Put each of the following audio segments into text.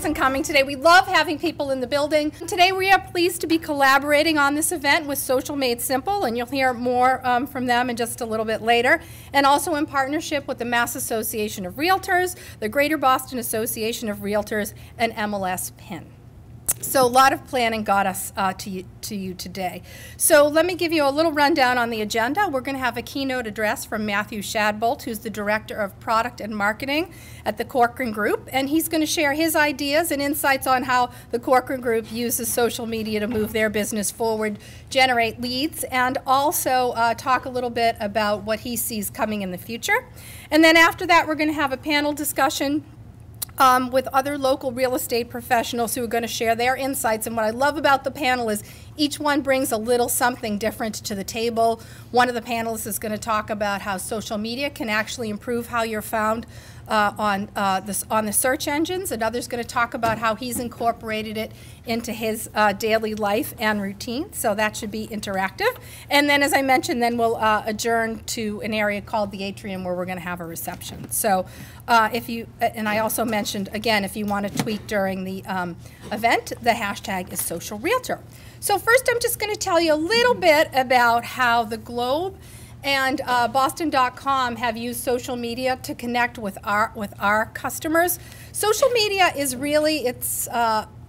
and coming today. We love having people in the building. Today we are pleased to be collaborating on this event with Social Made Simple, and you'll hear more from them in just a little bit later, and also in partnership with the Mass Association of Realtors, the Greater Boston Association of Realtors, and MLS PIN. So a lot of planning got us to you today. So let me give you a little rundown on the agenda. We're going to have a keynote address from Matthew Shadbolt, who's the Director of Product and Marketing at the Corcoran Group, and he's going to share his ideas and insights on how the Corcoran Group uses social media to move their business forward, generate leads, and also talk a little bit about what he sees coming in the future. And then after that, we're going to have a panel discussion with other local real estate professionals who are going to share their insights. And what I love about the panel is each one brings a little something different to the table. One of the panelists is going to talk about how social media can actually improve how you're found on the search engines. Another's going to talk about how he's incorporated it into his daily life and routine. So that should be interactive. And then, as I mentioned, then we'll adjourn to an area called the Atrium where we're going to have a reception. So and I also mentioned, again, if you want to tweet during the event, the hashtag is Social Realtor. So first I'm just going to tell you a little bit about how the Globe and Boston.com have used social media to connect with our customers. Social media is really,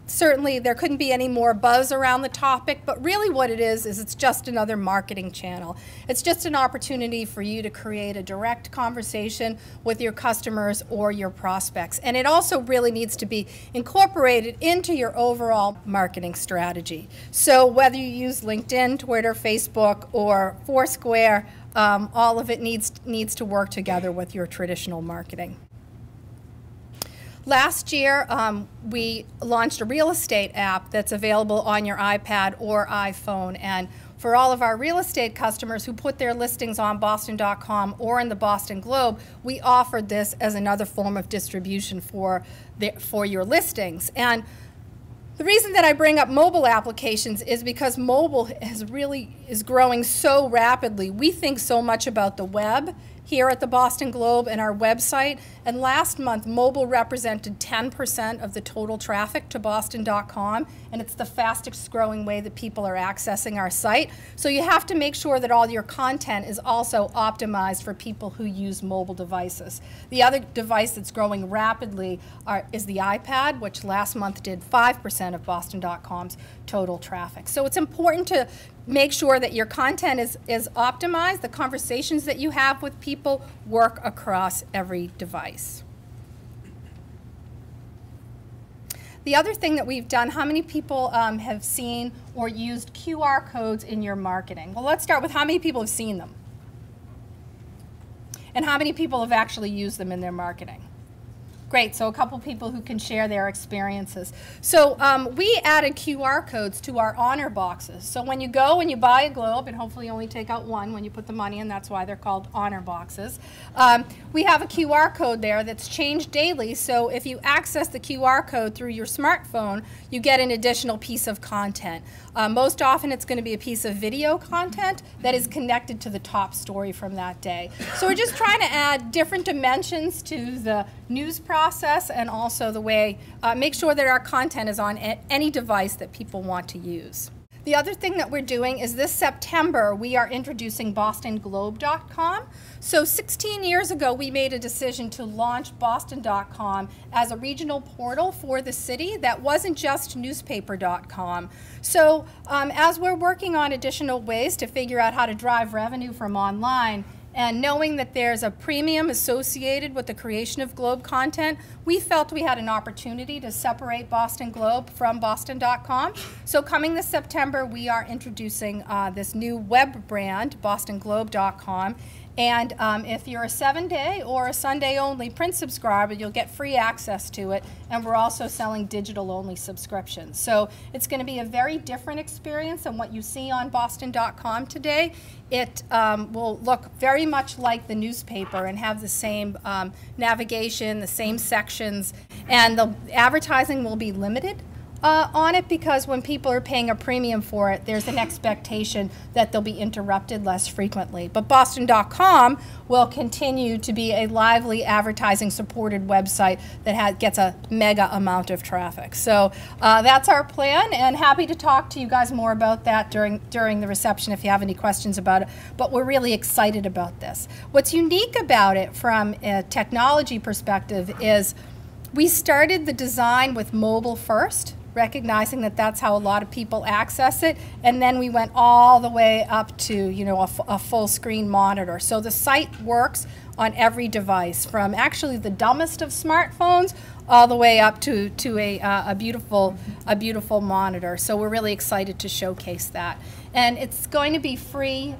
certainly there couldn't be any more buzz around the topic, but really what it is it's just another marketing channel. It's just an opportunity for you to create a direct conversation with your customers or your prospects. And it also really needs to be incorporated into your overall marketing strategy. So whether you use LinkedIn, Twitter, Facebook, or Foursquare, all of it needs to work together with your traditional marketing. Last year, we launched a real estate app that's available on your iPad or iPhone. And for all of our real estate customers who put their listings on Boston.com or in the Boston Globe, we offered this as another form of distribution for your listings. And the reason that I bring up mobile applications is because mobile is growing so rapidly. We think so much about the web here at the Boston Globe and our website. And last month, mobile represented 10% of the total traffic to Boston.com, and it's the fastest growing way that people are accessing our site. So you have to make sure that all your content is also optimized for people who use mobile devices. The other device that's growing rapidly is the iPad, which last month did 5% of Boston.com's total traffic. So it's important to make sure that your content is optimized, the conversations that you have with people work across every device. The other thing that we've done, how many people have seen or used QR codes in your marketing? Well, let's start with how many people have seen them? And how many people have actually used them in their marketing? Great, so a couple people who can share their experiences. So we added QR codes to our honor boxes. So when you go and you buy a globe, and hopefully you only take out one when you put the money in, that's why they're called honor boxes, we have a QR code there that's changed daily. So if you access the QR code through your smartphone, you get an additional piece of content. Most often it's going to be a piece of video content that is connected to the top story from that day. So we're just trying to add different dimensions to the news process and also the way, make sure that our content is on any device that people want to use. The other thing that we're doing is this September we are introducing BostonGlobe.com. So 16 years ago we made a decision to launch Boston.com as a regional portal for the city that wasn't just newspaper.com. So as we're working on additional ways to figure out how to drive revenue from online, and knowing that there's a premium associated with the creation of Globe content, we felt we had an opportunity to separate Boston Globe from Boston.com. So coming this September, we are introducing this new web brand, BostonGlobe.com. And if you're a 7-day or a Sunday-only print subscriber, you'll get free access to it. And we're also selling digital-only subscriptions. So it's going to be a very different experience than what you see on Boston.com today. It will look very much like the newspaper and have the same navigation, the same sections. And the advertising will be limited. on it, because when people are paying a premium for it, there's an expectation that they'll be interrupted less frequently. But Boston.com will continue to be a lively advertising supported website that gets a mega amount of traffic. So that's our plan, and happy to talk to you guys more about that during the reception if you have any questions about it. But we're really excited about this. What's unique about it from a technology perspective is we started the design with mobile first, recognizing that that's how a lot of people access it, and then we went all the way up to, you know, a full screen monitor. So the site works on every device, from actually the dumbest of smartphones all the way up to a beautiful monitor. So we're really excited to showcase that. And it's going to be free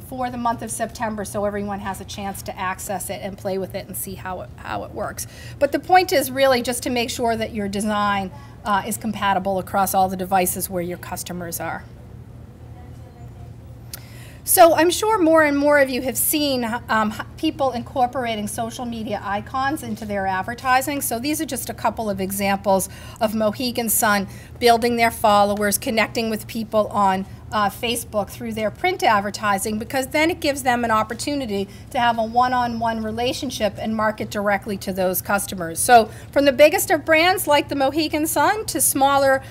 for the month of September, so everyone has a chance to access it and play with it and see how it works. But the point is really just to make sure that your design is compatible across all the devices where your customers are. So I'm sure more and more of you have seen people incorporating social media icons into their advertising. So these are just a couple of examples of Mohegan Sun building their followers, connecting with people on Facebook through their print advertising, because then it gives them an opportunity to have a one-on-one relationship and market directly to those customers. So from the biggest of brands like the Mohegan Sun to smaller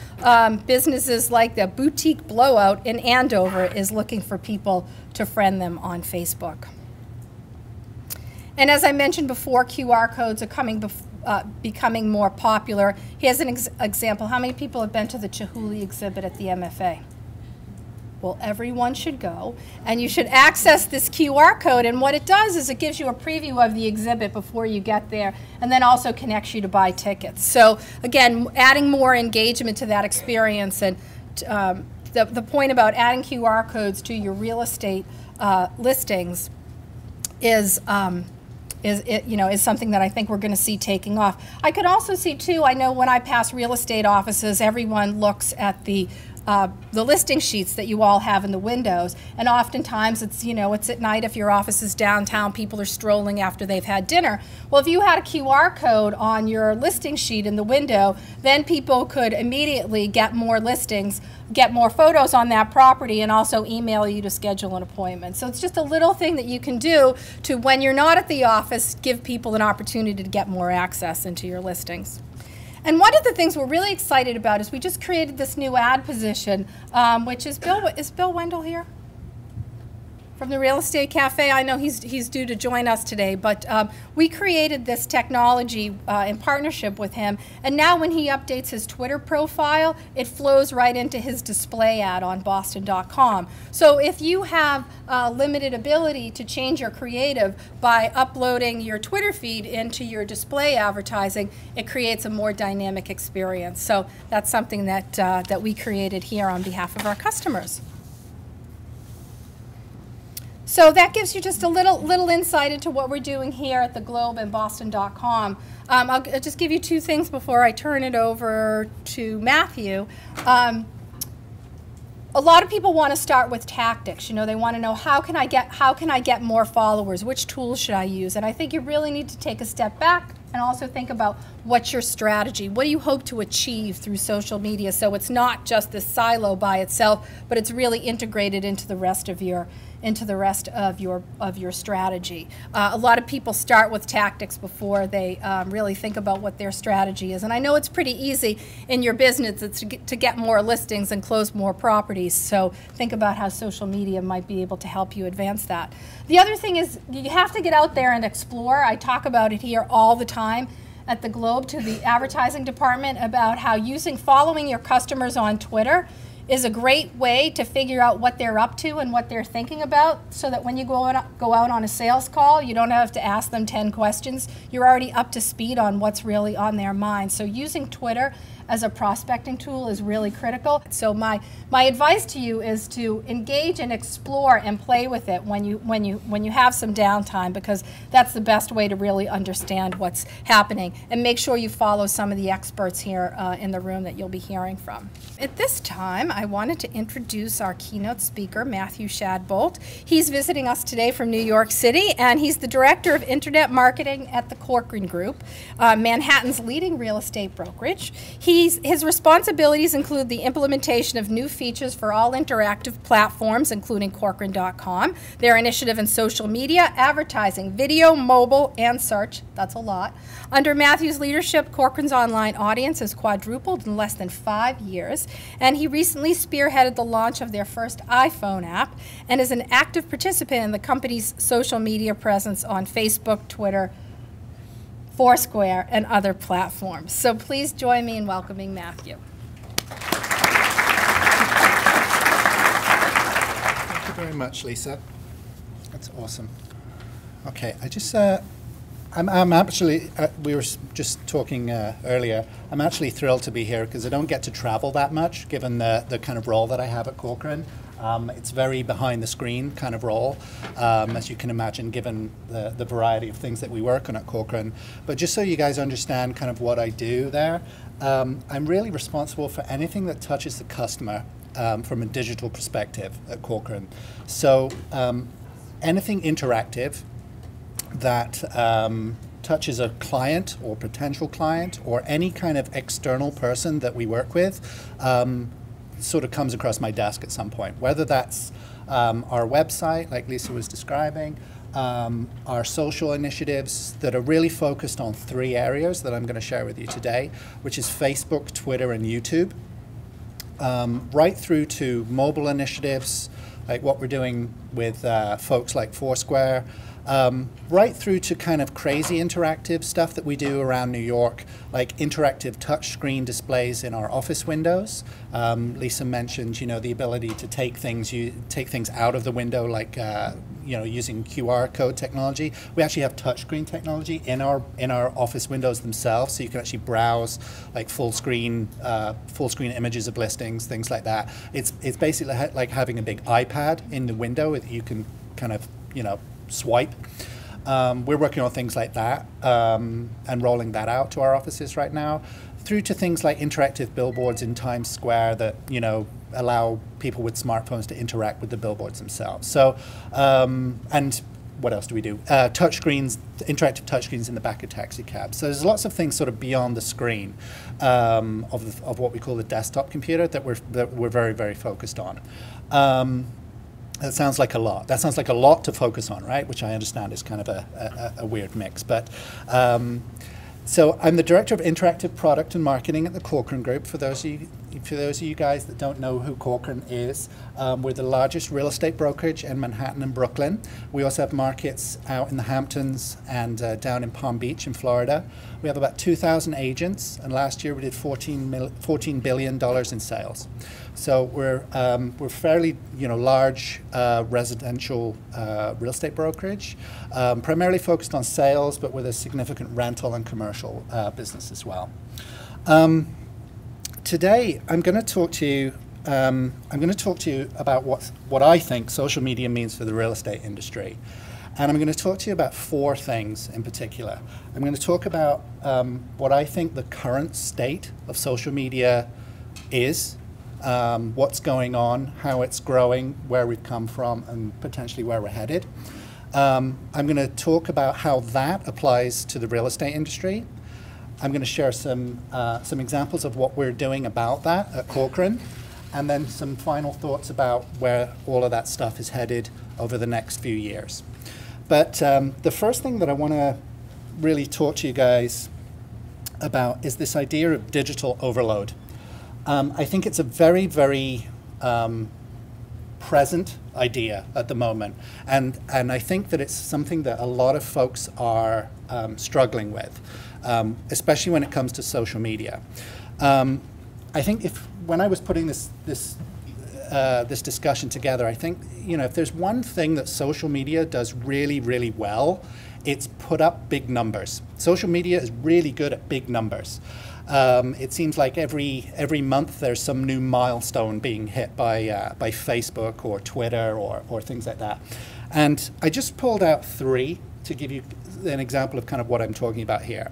businesses like the Boutique Blowout in Andover is looking for people to friend them on Facebook. And as I mentioned before, QR codes are becoming more popular. Here's an example. How many people have been to the Chihuly exhibit at the MFA? Well, everyone should go, and you should access this QR code, and what it does is it gives you a preview of the exhibit before you get there, and then also connects you to buy tickets. So again, adding more engagement to that experience, and the point about adding QR codes to your real estate listings is something that I think we're going to see taking off. I could also see too, I know when I pass real estate offices, everyone looks at the listing sheets that you all have in the windows, and oftentimes it's at night. If your office is downtown, people are strolling after they've had dinner. Well, if you had a QR code on your listing sheet in the window, then people could immediately get more listings, get more photos on that property, and also email you to schedule an appointment. So it's just a little thing that you can do to, when you're not at the office, give people an opportunity to get more access into your listings. And one of the things we're really excited about is we just created this new ad position, which is Bill Wendell here from the Real Estate Cafe? I know he's due to join us today, but we created this technology in partnership with him, and now when he updates his Twitter profile, it flows right into his display ad on Boston.com. So if you have limited ability to change your creative by uploading your Twitter feed into your display advertising, it creates a more dynamic experience. So that's something that we created here on behalf of our customers. So that gives you just a little insight into what we're doing here at the Globe and Boston.com. I'll just give you two things before I turn it over to Matthew. A lot of people want to start with tactics. They want to know, how can I get more followers? Which tools should I use? And I think you really need to take a step back and also think about what's your strategy. What do you hope to achieve through social media? So it's not just this silo by itself, but it's really integrated into the rest of your strategy. A lot of people start with tactics before they really think about what their strategy is. And I know it's pretty easy in your business to get more listings and close more properties. So think about how social media might be able to help you advance that. The other thing is you have to get out there and explore. I talk about it here all the time at the Globe to the advertising department about how following your customers on Twitter is a great way to figure out what they're up to and what they're thinking about, so that when you go out on a sales call, you don't have to ask them 10 questions. You're already up to speed on what's really on their mind. So using Twitter as a prospecting tool is really critical. So my advice to you is to engage and explore and play with it when you have some downtime, because that's the best way to really understand what's happening. And make sure you follow some of the experts here in the room that you'll be hearing from. At this time, I wanted to introduce our keynote speaker, Matthew Shadbolt. He's visiting us today from New York City, and he's the Director of Internet Marketing at the Corcoran Group, Manhattan's leading real estate brokerage. He His responsibilities include the implementation of new features for all interactive platforms, including Corcoran.com, their initiative in social media, advertising, video, mobile, and search. That's a lot. Under Matthew's leadership, Corcoran's online audience has quadrupled in less than 5 years, and he recently spearheaded the launch of their first iPhone app and is an active participant in the company's social media presence on Facebook, Twitter, Foursquare, and other platforms. So please join me in welcoming Matthew. Thank you very much, Lisa. That's awesome. Okay, I'm actually, we were just talking earlier, I'm actually thrilled to be here because I don't get to travel that much given the kind of role that I have at Corcoran. It's very behind the screen kind of role, as you can imagine, given the variety of things that we work on at Corcoran. But just so you guys understand kind of what I do there, I'm really responsible for anything that touches the customer from a digital perspective at Corcoran. So anything interactive that touches a client or potential client or any kind of external person that we work with sort of comes across my desk at some point, whether that's our website, like Lisa was describing, our social initiatives that are really focused on 3 areas that I'm going to share with you today, which is Facebook, Twitter, and YouTube, right through to mobile initiatives, like what we're doing with folks like Foursquare, right through to kind of crazy interactive stuff that we do around New York, like interactive touchscreen displays in our office windows. Lisa mentioned, you know, the ability to take things out of the window, like you know, using QR code technology. We actually have touchscreen technology in our office windows themselves, so you can actually browse like full screen images of listings, things like that. It's basically like having a big iPad in the window that you can kind of, you know, swipe. We're working on things like that and rolling that out to our offices right now, through to things like interactive billboards in Times Square that, you know, allow people with smartphones to interact with the billboards themselves. So, and what else do we do? Touchscreens, interactive touchscreens in the back of taxi cabs. So there's lots of things sort of beyond the screen of what we call the desktop computer that we're very, very focused on. That sounds like a lot. That sounds like a lot to focus on, right? Which I understand is kind of a weird mix. But so I'm the Director of Interactive Product and Marketing at the Corcoran Group. For those of you guys that don't know who Corcoran is, we're the largest real estate brokerage in Manhattan and Brooklyn. We also have markets out in the Hamptons and down in Palm Beach in Florida. We have about 2,000 agents, and last year we did $14 billion in sales. So we're fairly, you know, large residential real estate brokerage, primarily focused on sales, but with a significant rental and commercial business as well. Today, I'm going to talk to you. I'm going to talk to you about what I think social media means for the real estate industry, and I'm going to talk to you about 4 things in particular. I'm going to talk about what I think the current state of social media is. What's going on, how it's growing, where we've come from, and potentially where we're headed. I'm going to talk about how that applies to the real estate industry. I'm going to share some examples of what we're doing about that at Corcoran, and then some final thoughts about where all of that stuff is headed over the next few years. But the first thing that I want to really talk to you guys about is this idea of digital overload. I think it's a very, very present idea at the moment, and I think that it's something that a lot of folks are struggling with, especially when it comes to social media. I think when I was putting this discussion together, I think, you know, if there's one thing that social media does really, really well, it's put up big numbers. Social media is really good at big numbers. It seems like every month there's some new milestone being hit by Facebook or Twitter or things like that. And I just pulled out 3 to give you an example of kind of what I'm talking about here.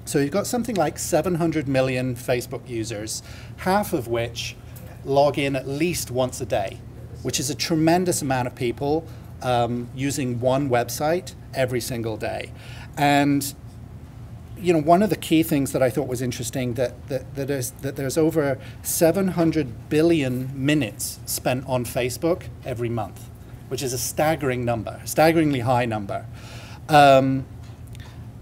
So you've got something like 700 million Facebook users, half of which log in at least once a day, which is a tremendous amount of people using one website every single day. And one of the key things that I thought was interesting that there's over 700 billion minutes spent on Facebook every month, which is a staggering number, staggeringly high number.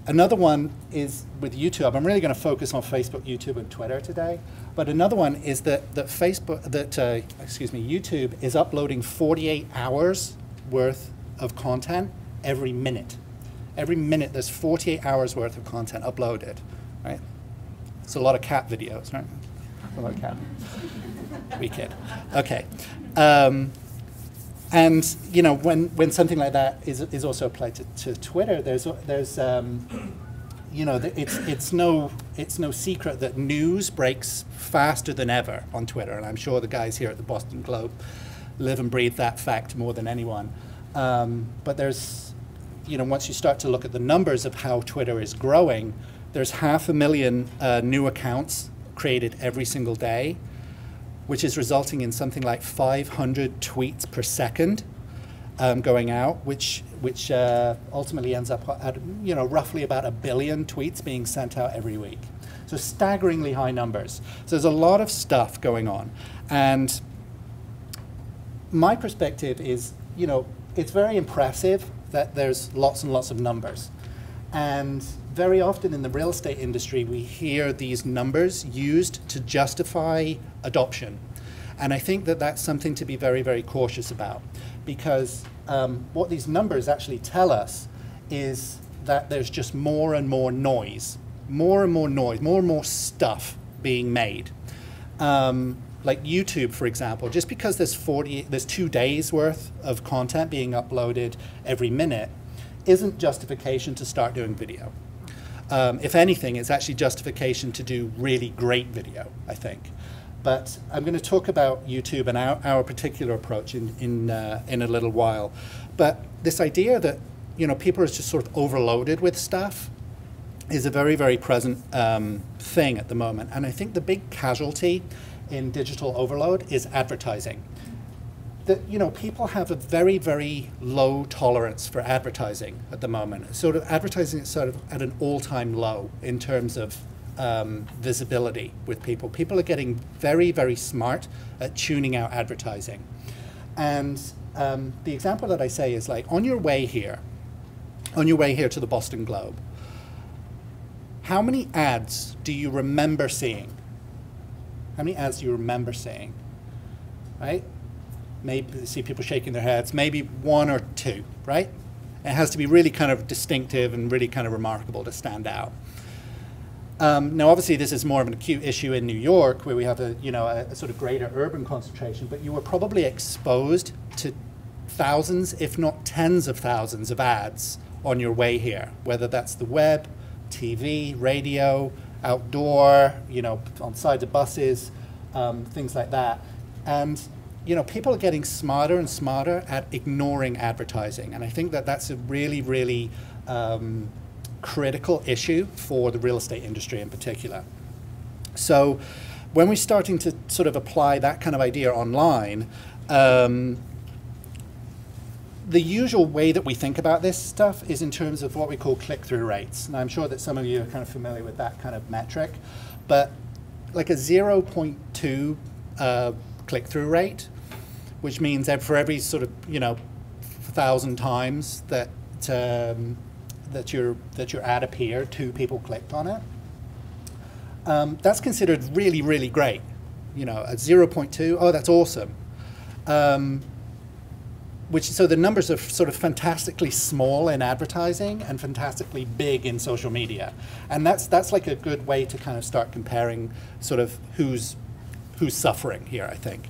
Another one is with YouTube. I'm really going to focus on Facebook, YouTube, and Twitter today. But another one is that YouTube is uploading 48 hours worth of content every minute. Every minute, there's 48 hours worth of content uploaded, right? It's a lot of cat videos, right? A lot of cat. We kid. Okay. And when something like that is also applied to Twitter, it's no secret that news breaks faster than ever on Twitter, and I'm sure the guys here at the Boston Globe live and breathe that fact more than anyone. But there's, once you start to look at the numbers of how Twitter is growing, there's 500,000 new accounts created every single day, which is resulting in something like 500 tweets per second going out, which ultimately ends up at roughly about 1 billion tweets being sent out every week. So staggeringly high numbers. So there's a lot of stuff going on, and my perspective is, it's very impressive that there's lots and lots of numbers, and very often in the real estate industry, we hear these numbers used to justify adoption. And I think that that's something to be very, very cautious about, because what these numbers actually tell us is that there's just more and more noise, more and more stuff being made. Like YouTube, for example, just because there's 2 days worth of content being uploaded every minute isn't justification to start doing video. If anything, it's actually justification to do really great video, I think. But I'm going to talk about YouTube and our particular approach in a little while. But this idea that people are just sort of overloaded with stuff is a very, very present thing at the moment. And I think the big casualty in digital overload is advertising. That people have a very, very low tolerance for advertising at the moment. Sort of advertising is sort of at an all-time low in terms of visibility with people. People are getting very, very smart at tuning out advertising. And the example that I say is like, on your way here to the Boston Globe, how many ads do you remember seeing? How many ads do you remember seeing? Right? Maybe see people shaking their heads, maybe 1 or 2, right? It has to be really kind of distinctive and really kind of remarkable to stand out. Now, obviously, this is more of an acute issue in New York, where we have a sort of greater urban concentration, but you were probably exposed to thousands, if not tens of thousands of ads on your way here, whether that's the web, TV, radio, outdoor, on sides of buses, things like that. And people are getting smarter and smarter at ignoring advertising. And I think that that's a really, really critical issue for the real estate industry in particular. So when we're starting to sort of apply that kind of idea online, the usual way that we think about this stuff is in terms of what we call click-through rates. And I'm sure that some of you are kind of familiar with that kind of metric. But like a 0.2 click-through rate, which means that for every sort of 1,000 times that your ad appeared, 2 people clicked on it. That's considered really, really great. At 0.2, oh, that's awesome. So the numbers are sort of fantastically small in advertising and fantastically big in social media, and that's like a good way to kind of start comparing sort of who's suffering here, I think.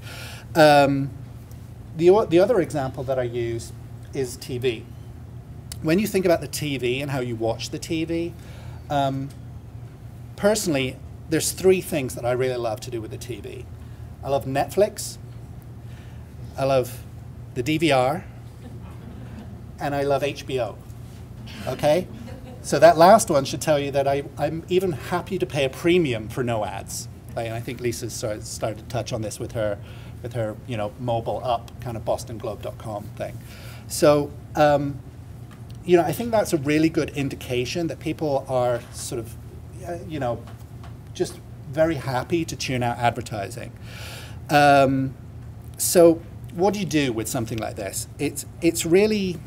The other example that I use is TV. When you think about the TV and how you watch the TV, personally, there's 3 things that I really love to do with the TV. I love Netflix, I love the DVR, and I love HBO, okay? So that last one should tell you that I'm even happy to pay a premium for no ads. And I think Lisa started to touch on this with her mobile up kind of bostonglobe.com thing. So, I think that's a really good indication that people are sort of you know, just very happy to tune out advertising. So what do you do with something like this? It's really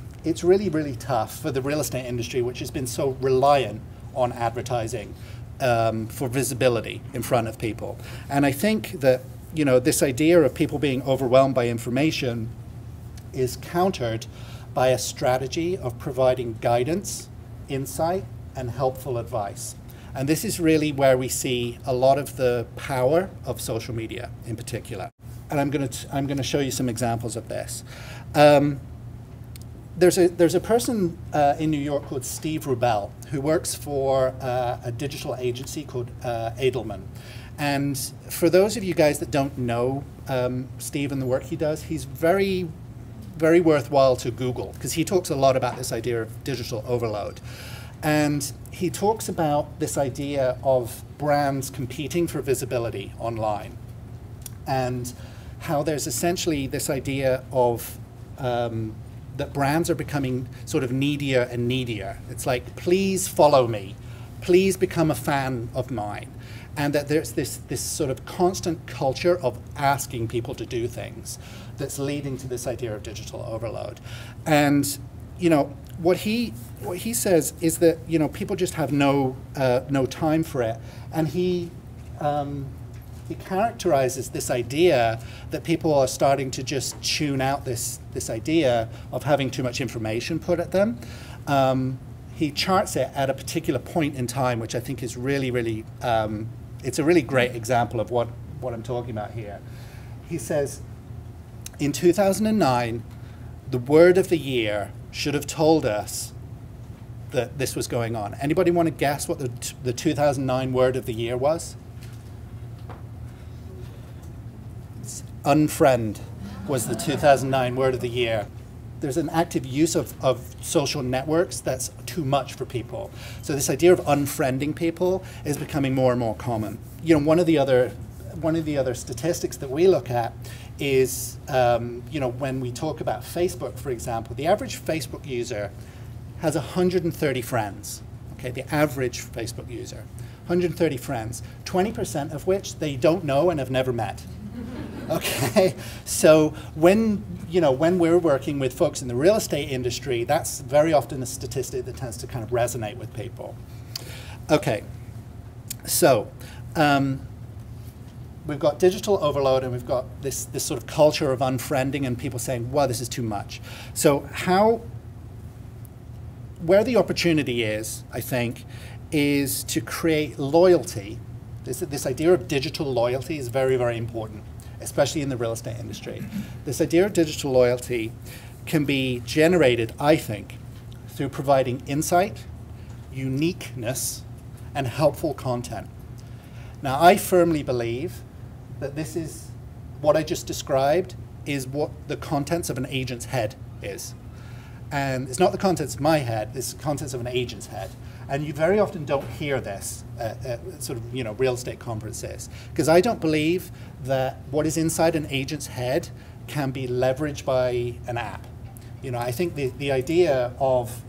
tough for the real estate industry, which has been so reliant on advertising for visibility in front of people. And I think that, you know, this idea of people being overwhelmed by information is countered by a strategy of providing guidance, insight, and helpful advice. And this is really where we see a lot of the power of social media in particular. And I'm going to show you some examples of this. There's a person in New York called Steve Rubel who works for a digital agency called Edelman. And for those of you guys that don't know Steve and the work he does, he's very worthwhile to Google, because he talks a lot about this idea of digital overload. And he talks about this idea of brands competing for visibility online, and how there's essentially this idea of that brands are becoming sort of needier and needier. It's like, please follow me, please become a fan of mine. And that there's this sort of constant culture of asking people to do things that's leading to this idea of digital overload. And, you know, what he says is that, you know, people just have no time for it. And he characterizes this idea that people are starting to just tune out this idea of having too much information put at them. He charts it at a particular point in time, which I think is really, it's a really great example of what I'm talking about here. He says, in 2009, the word of the year should have told us that this was going on. Anybody want to guess what the 2009 word of the year was? Unfriend was the 2009 word of the year. There's an active use of social networks that's too much for people. So this idea of unfriending people is becoming more and more common. You know, one of the other statistics that we look at is, you know, when we talk about Facebook, for example, the average Facebook user has 130 friends. Okay, the average Facebook user, 130 friends, 20% of which they don't know and have never met. Okay, so when we're working with folks in the real estate industry, that's very often a statistic that tends to kind of resonate with people. Okay, so we've got digital overload, and we've got this sort of culture of unfriending and people saying, wow, this is too much. So where the opportunity is, I think, is to create loyalty. This idea of digital loyalty is very, very important, especially in the real estate industry. This idea of digital loyalty can be generated, I think, through providing insight, uniqueness, and helpful content. Now, I firmly believe that this is what I just described is what the contents of an agent's head is. And it's not the contents of my head, it's the contents of an agent's head. And you very often don't hear this at sort of, you know, real estate conferences, because I don't believe that what is inside an agent's head can be leveraged by an app. You know, I think the idea of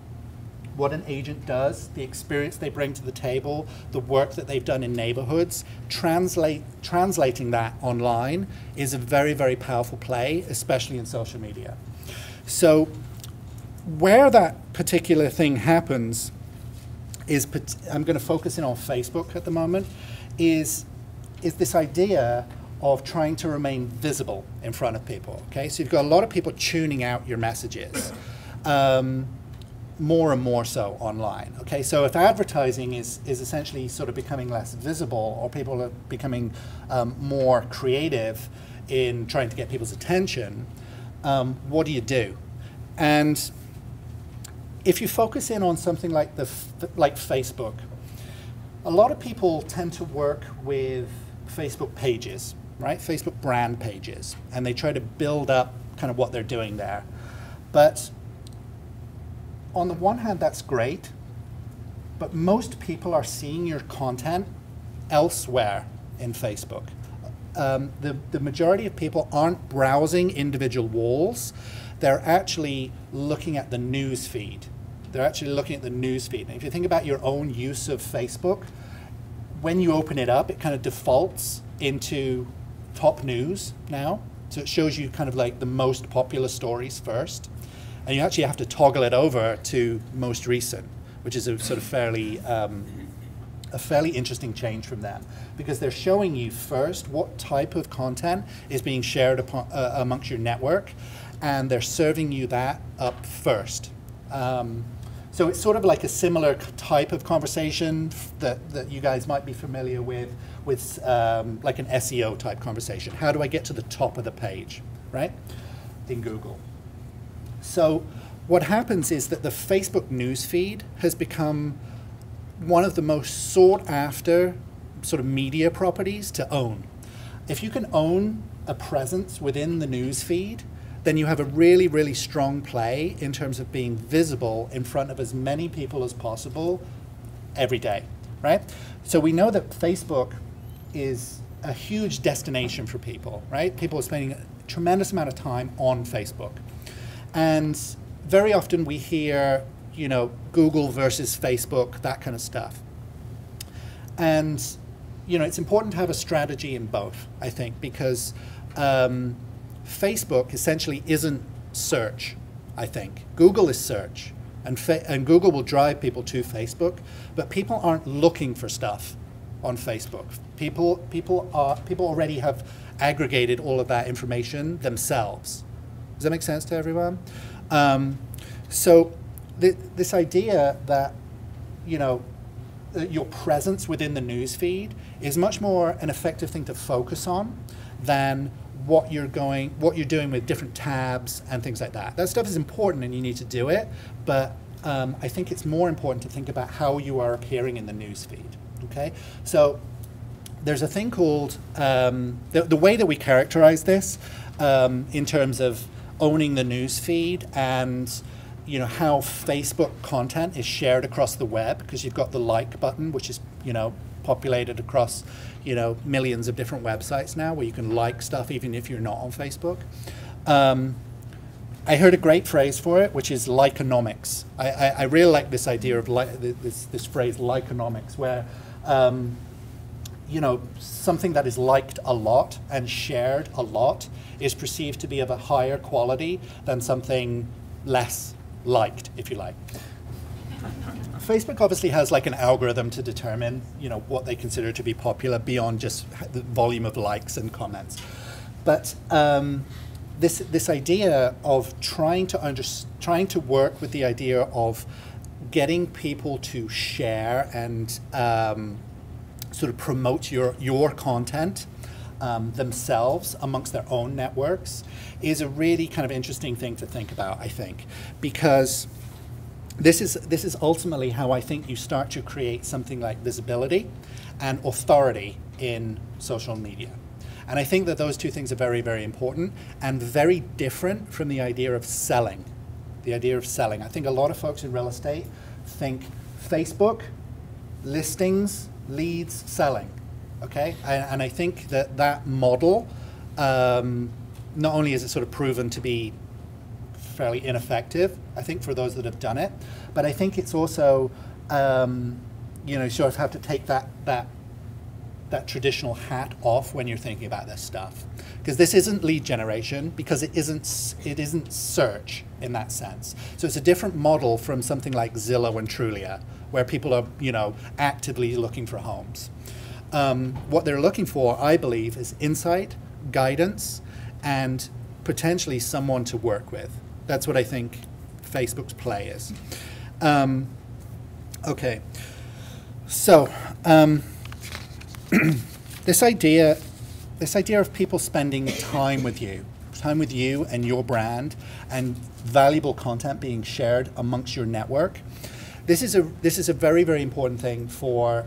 what an agent does, the experience they bring to the table, the work that they've done in neighborhoods, translating that online is a very, very powerful play, especially in social media. So where that particular thing happens is, I'm going to focus in on Facebook at the moment, is this idea of trying to remain visible in front of people. Okay, so you've got a lot of people tuning out your messages, more and more so online. Okay, so if advertising is essentially sort of becoming less visible, or people are becoming more creative in trying to get people's attention, what do you do? And if you focus in on something like Facebook, a lot of people tend to work with Facebook pages, right? Facebook brand pages, and they try to build up kind of what they're doing there. But on the one hand, that's great, but most people are seeing your content elsewhere in Facebook. The majority of people aren't browsing individual walls. They're actually looking at the news feed. They're actually looking at the news feed. And if you think about your own use of Facebook, when you open it up, it kind of defaults into top news now. So it shows you kind of like the most popular stories first. And you actually have to toggle it over to most recent, which is a sort of a fairly interesting change from them, because they're showing you first what type of content is being shared amongst your network, and they're serving you that up first. So it's sort of like a similar type of conversation that you guys might be familiar with like an SEO type conversation. How do I get to the top of the page, right, in Google? So what happens is that the Facebook newsfeed has become one of the most sought after sort of media properties to own. If you can own a presence within the newsfeed, then you have a really, really strong play in terms of being visible in front of as many people as possible every day, right? So we know that Facebook is a huge destination for people, right? People are spending a tremendous amount of time on Facebook. And very often we hear, you know, Google versus Facebook, that kind of stuff. And, you know, it's important to have a strategy in both, I think, because Facebook essentially isn't search, I think. Google is search, and Google will drive people to Facebook, but people aren't looking for stuff on Facebook. People already have aggregated all of that information themselves. Does that make sense to everyone? So this idea that, you know, your presence within the newsfeed is much more an effective thing to focus on than what you're doing with different tabs and things like that. That stuff is important and you need to do it, but I think it's more important to think about how you are appearing in the newsfeed. Okay, so there's a thing called the way that we characterize this in terms of owning the newsfeed and, you know, how Facebook content is shared across the web, because you've got the like button, which is, you know, populated across, you know, millions of different websites now where you can like stuff even if you're not on Facebook. I heard a great phrase for it, which is likeonomics. I really like this idea of this phrase likeonomics, where you know, something that is liked a lot and shared a lot is perceived to be of a higher quality than something less liked, if you like. Facebook obviously has like an algorithm to determine, you know, what they consider to be popular beyond just the volume of likes and comments. But this idea of trying to work with the idea of getting people to share and sort of promote your content themselves amongst their own networks is a really kind of interesting thing to think about, I think, because this is ultimately how I think you start to create something like visibility and authority in social media. And I think that those two things are very, very important and very different from the idea of selling. The idea of selling. I think a lot of folks in real estate think Facebook, listings, leads, selling. Okay, and I think that that model, not only is it sort of proven to be fairly ineffective, I think, for those that have done it, but I think it's also, you know, sort of have to take that traditional hat off when you're thinking about this stuff, because this isn't lead generation, because it isn't search in that sense. So it's a different model from something like Zillow and Trulia, where people are, you know, actively looking for homes. What they're looking for, I believe, is insight, guidance, and potentially someone to work with. That's what I think Facebook's play is. Okay, so this idea of people spending time with you and your brand, and valuable content being shared amongst your network. This is a very, very important thing for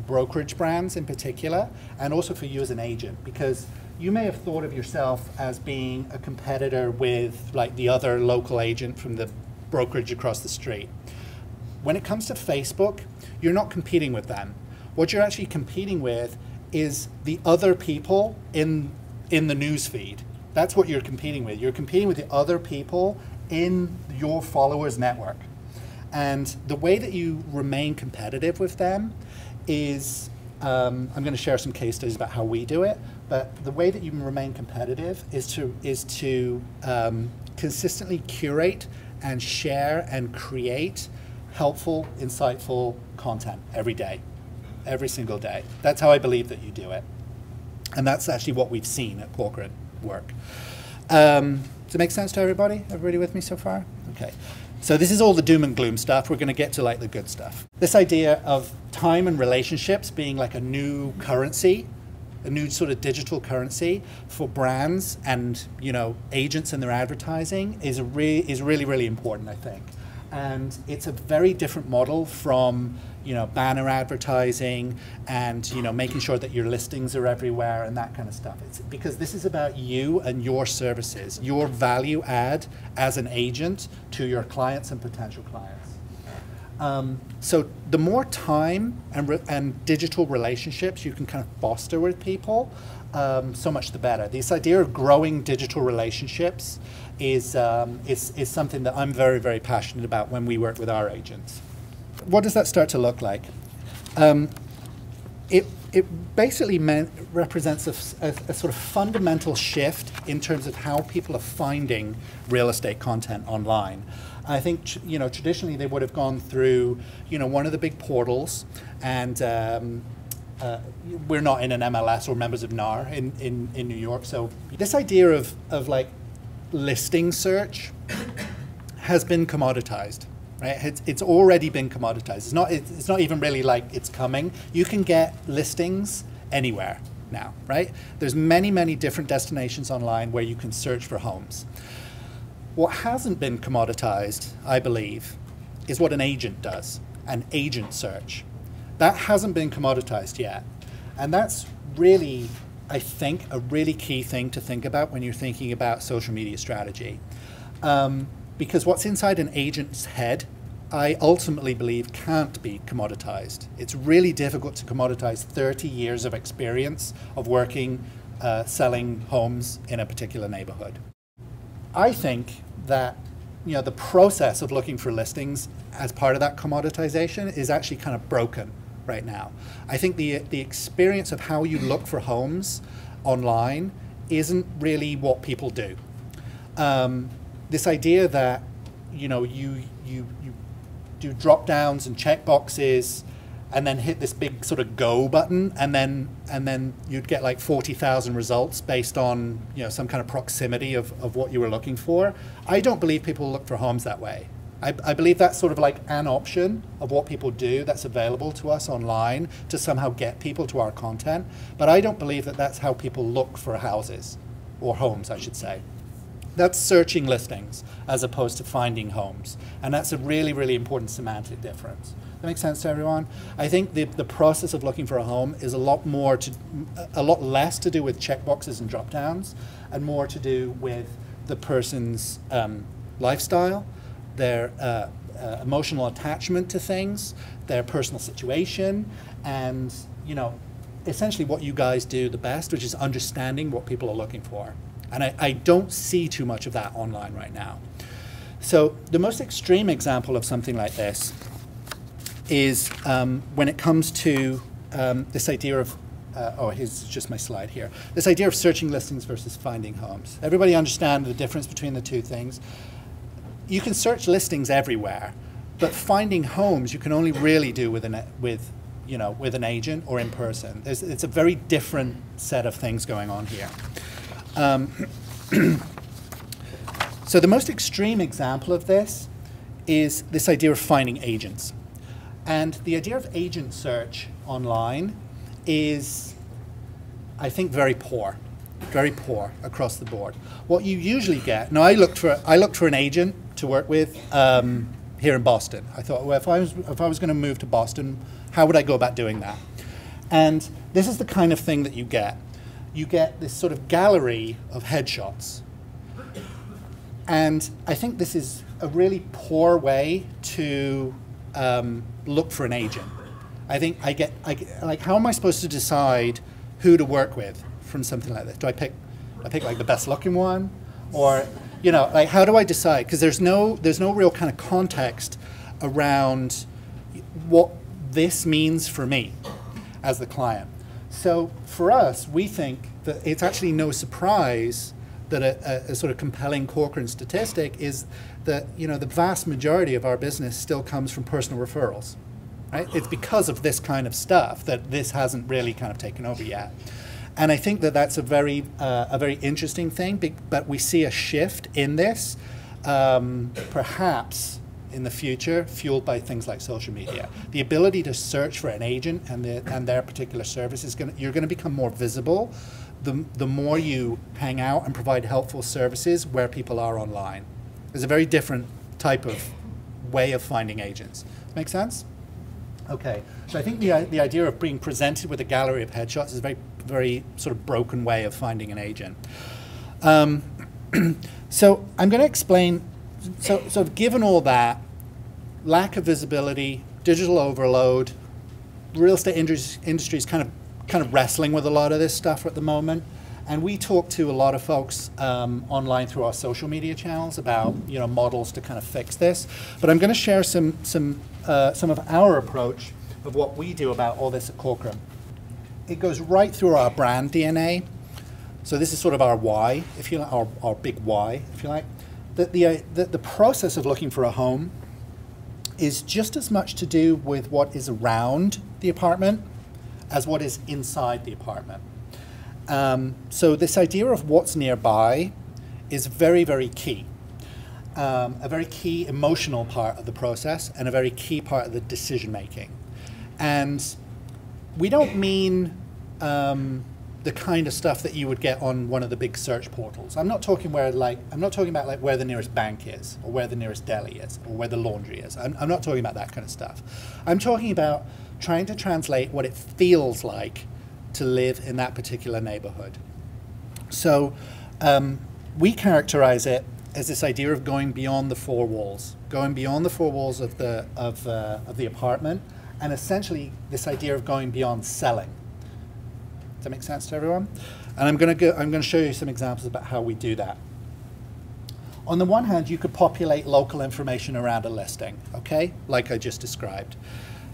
brokerage brands in particular, and also for you as an agent, because you may have thought of yourself as being a competitor with like the other local agent from the brokerage across the street. When it comes to Facebook, you're not competing with them. What you're actually competing with is the other people in the news feed. That's what you're competing with. You're competing with the other people in your followers' network. And the way that you remain competitive with them is I'm going to share some case studies about how we do it, but the way that you can remain competitive is to consistently curate and share and create helpful, insightful content every day, every single day. That's how I believe that you do it. And that's actually what we've seen at Corcoran work. Does it make sense to everybody? Everybody with me so far? Okay. So this is all the doom and gloom stuff. We're going to get to like the good stuff. This idea of time and relationships being like a new currency, a new sort of digital currency for brands and, you know, agents in their advertising is really, really important, I think. And it's a very different model from, you know, banner advertising and, you know, making sure that your listings are everywhere and that kind of stuff. It's because this is about you and your services, your value add as an agent to your clients and potential clients. So the more time and digital relationships you can kind of foster with people, so much the better. This idea of growing digital relationships is something that I'm very, very passionate about when we work with our agents. What does that start to look like? It basically represents a sort of fundamental shift in terms of how people are finding real estate content online. I think, you know, traditionally they would have gone through, you know, one of the big portals, and we're not in an MLS or members of NAR in New York. So this idea of like listing search has been commoditized. Right? It's already been commoditized. It's not even really like it's coming. You can get listings anywhere now, right? There's many, many different destinations online where you can search for homes. What hasn't been commoditized, I believe, is what an agent does, an agent search. That hasn't been commoditized yet. And that's really, I think, a really key thing to think about when you're thinking about social media strategy. Because what's inside an agent's head, I ultimately believe can't be commoditized. It's really difficult to commoditize 30 years of experience of working, selling homes in a particular neighborhood. I think that, you know, the process of looking for listings as part of that commoditization is actually kind of broken right now. I think the experience of how you look for homes online isn't really what people do. This idea that, you know, you do drop downs and check boxes and then hit this big sort of go button, and then you'd get like 40,000 results based on, you know, some kind of proximity of what you were looking for. I don't believe people look for homes that way. I believe that's sort of like an option of what people do that's available to us online to somehow get people to our content. But I don't believe that that's how people look for houses, or homes, I should say. That's searching listings as opposed to finding homes. And that's a really, really important semantic difference. That makes sense to everyone? I think the process of looking for a home is a lot less to do with checkboxes and drop downs, and more to do with the person's lifestyle, their emotional attachment to things, their personal situation, and, you know, essentially what you guys do the best, which is understanding what people are looking for. And I don't see too much of that online right now. So the most extreme example of something like this is when it comes to this idea of, here's just my slide here. This idea of searching listings versus finding homes. Everybody understand the difference between the two things? You can search listings everywhere, but finding homes you can only really do with an agent or in person. It's a very different set of things going on here. So the most extreme example of this is this idea of finding agents. And the idea of agent search online is, I think, very poor across the board. What you usually get, now I looked for an agent to work with here in Boston. I thought, well, if I was going to move to Boston, how would I go about doing that? And this is the kind of thing that you get. You get this sort of gallery of headshots. And I think this is a really poor way to look for an agent. I think I get like, how am I supposed to decide who to work with from something like this? Do I pick like the best looking one? Or, you know, like, how do I decide? Because there's no real kind of context around what this means for me. as the client. So for us, we think that it's actually no surprise that a sort of compelling Corcoran statistic is that, you know, the vast majority of our business still comes from personal referrals, right? It's because of this kind of stuff that this hasn't really kind of taken over yet. And I think that that's a very interesting thing, but we see a shift in this, perhaps in the future, fueled by things like social media. The ability to search for an agent and their particular service is you're going to become more visible the more you hang out and provide helpful services where people are online. There's a very different type of way of finding agents. Make sense? Okay, so I think the idea of being presented with a gallery of headshots is a very sort of broken way of finding an agent. So I'm going to explain, so given all that, lack of visibility, digital overload, real estate industry is kind of wrestling with a lot of this stuff at the moment. And we talk to a lot of folks online through our social media channels about, you know, models to kind of fix this. But I'm going to share some of our approach of what we do about all this at Corcoran. It goes right through our brand DNA. So this is sort of our why, if you like, our big why, if you like. That the process of looking for a home is just as much to do with what is around the apartment as what is inside the apartment. So this idea of what's nearby is very, very key. A very key emotional part of the process and a very key part of the decision making. And we don't mean the kind of stuff that you would get on one of the big search portals. I'm not talking about like where the nearest bank is, or where the nearest deli is, or where the laundry is. I'm not talking about that kind of stuff. I'm talking about trying to translate what it feels like to live in that particular neighborhood. So we characterize it as this idea of going beyond the four walls, going beyond the four walls of the apartment, and essentially this idea of going beyond selling. Does that make sense to everyone? And I'm going to show you some examples about how we do that. On the one hand, you could populate local information around a listing, okay, like I just described.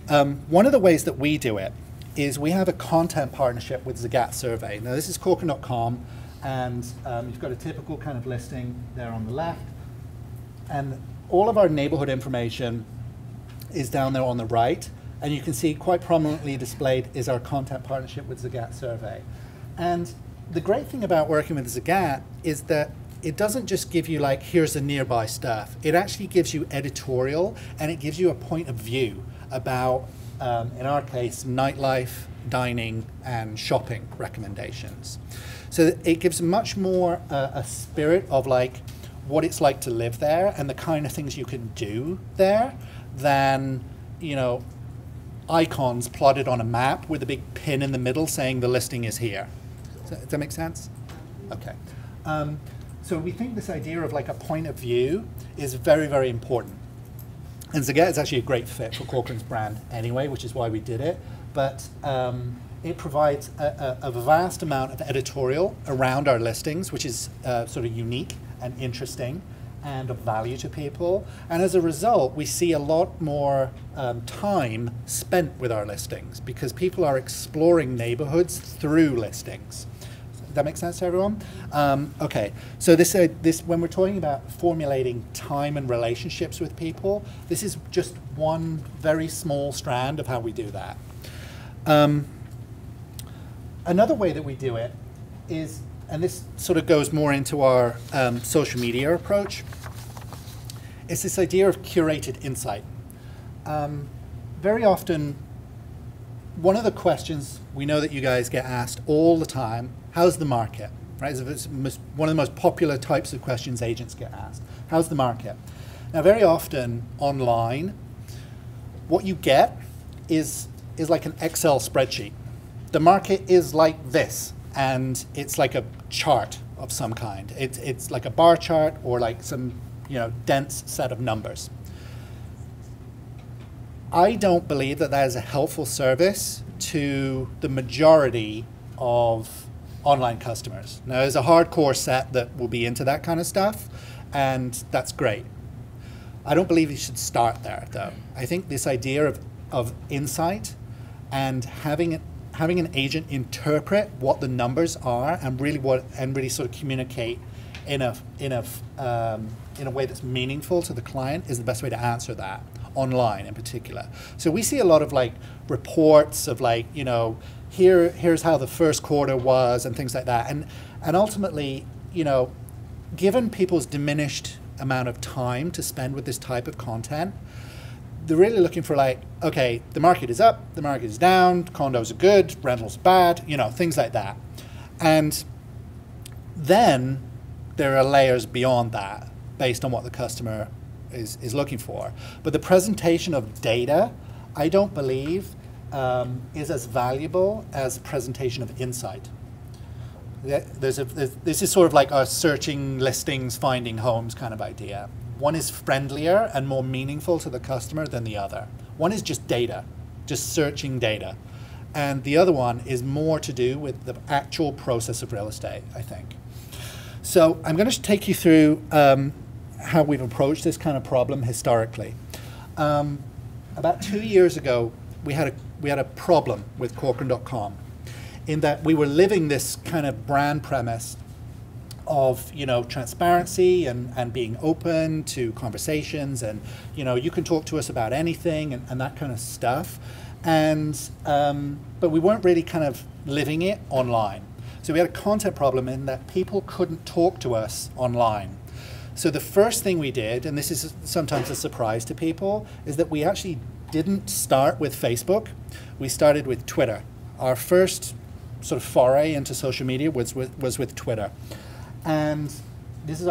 One of the ways that we do it is we have a content partnership with Zagat Survey. Now this is Corcoran.com, and you've got a typical kind of listing there on the left, and all of our neighborhood information is down there on the right. And you can see quite prominently displayed is our content partnership with Zagat Survey. And the great thing about working with Zagat is that it doesn't just give you like, here's the nearby stuff. It actually gives you editorial, and it gives you a point of view about, in our case, nightlife, dining, and shopping recommendations. So it gives much more a spirit of like what it's like to live there and the kind of things you can do there than, you know, icons plotted on a map with a big pin in the middle saying the listing is here. Does that make sense? Okay. So we think this idea of like a point of view is very, very important. And Zagat is actually a great fit for Corcoran's brand anyway, which is why we did it. But it provides a vast amount of editorial around our listings, which is sort of unique and interesting and of value to people. And as a result, we see a lot more time spent with our listings because people are exploring neighborhoods through listings. Does that make sense to everyone? Okay, so this when we're talking about formulating time and relationships with people, this is just one very small strand of how we do that. Another way that we do it is, and this sort of goes more into our social media approach, it's this idea of curated insight. Very often, one of the questions we know that you guys get asked all the time, how's the market? Right? It's one of the most popular types of questions agents get asked. How's the market? Now, very often online, what you get is like an Excel spreadsheet. The market is like this, and it's like a chart of some kind. It's like a bar chart or like some, you know, dense set of numbers. I don't believe that that is a helpful service to the majority of online customers. Now, there's a hardcore set that will be into that kind of stuff, and that's great. I don't believe you should start there, though. I think this idea of insight and having having an agent interpret what the numbers are and really sort of communicate in a way that's meaningful to the client is the best way to answer that, online in particular. So we see a lot of like reports of like, you know, here's how the first quarter was and things like that. And ultimately, you know, given people's diminished amount of time to spend with this type of content, they're really looking for like, okay, the market is up, the market is down, condos are good, rentals are bad, you know, things like that. And then there are layers beyond that based on what the customer is looking for. But the presentation of data, I don't believe, is as valuable as presentation of insight. This is sort of like a searching listings, finding homes kind of idea. One is friendlier and more meaningful to the customer than the other. One is just data, just searching data. And the other one is more to do with the actual process of real estate, I think. So I'm going to take you through how we've approached this kind of problem historically. About 2 years ago, we had a problem with Corcoran.com in that we were living this kind of brand premise of, you know, transparency and being open to conversations, and, you know, you can talk to us about anything and that kind of stuff. And but we weren't really kind of living it online. So we had a content problem in that people couldn't talk to us online. So the first thing we did, and this is sometimes a surprise to people, is that we actually didn't start with Facebook. We started with Twitter. Our first sort of foray into social media was with Twitter. And this is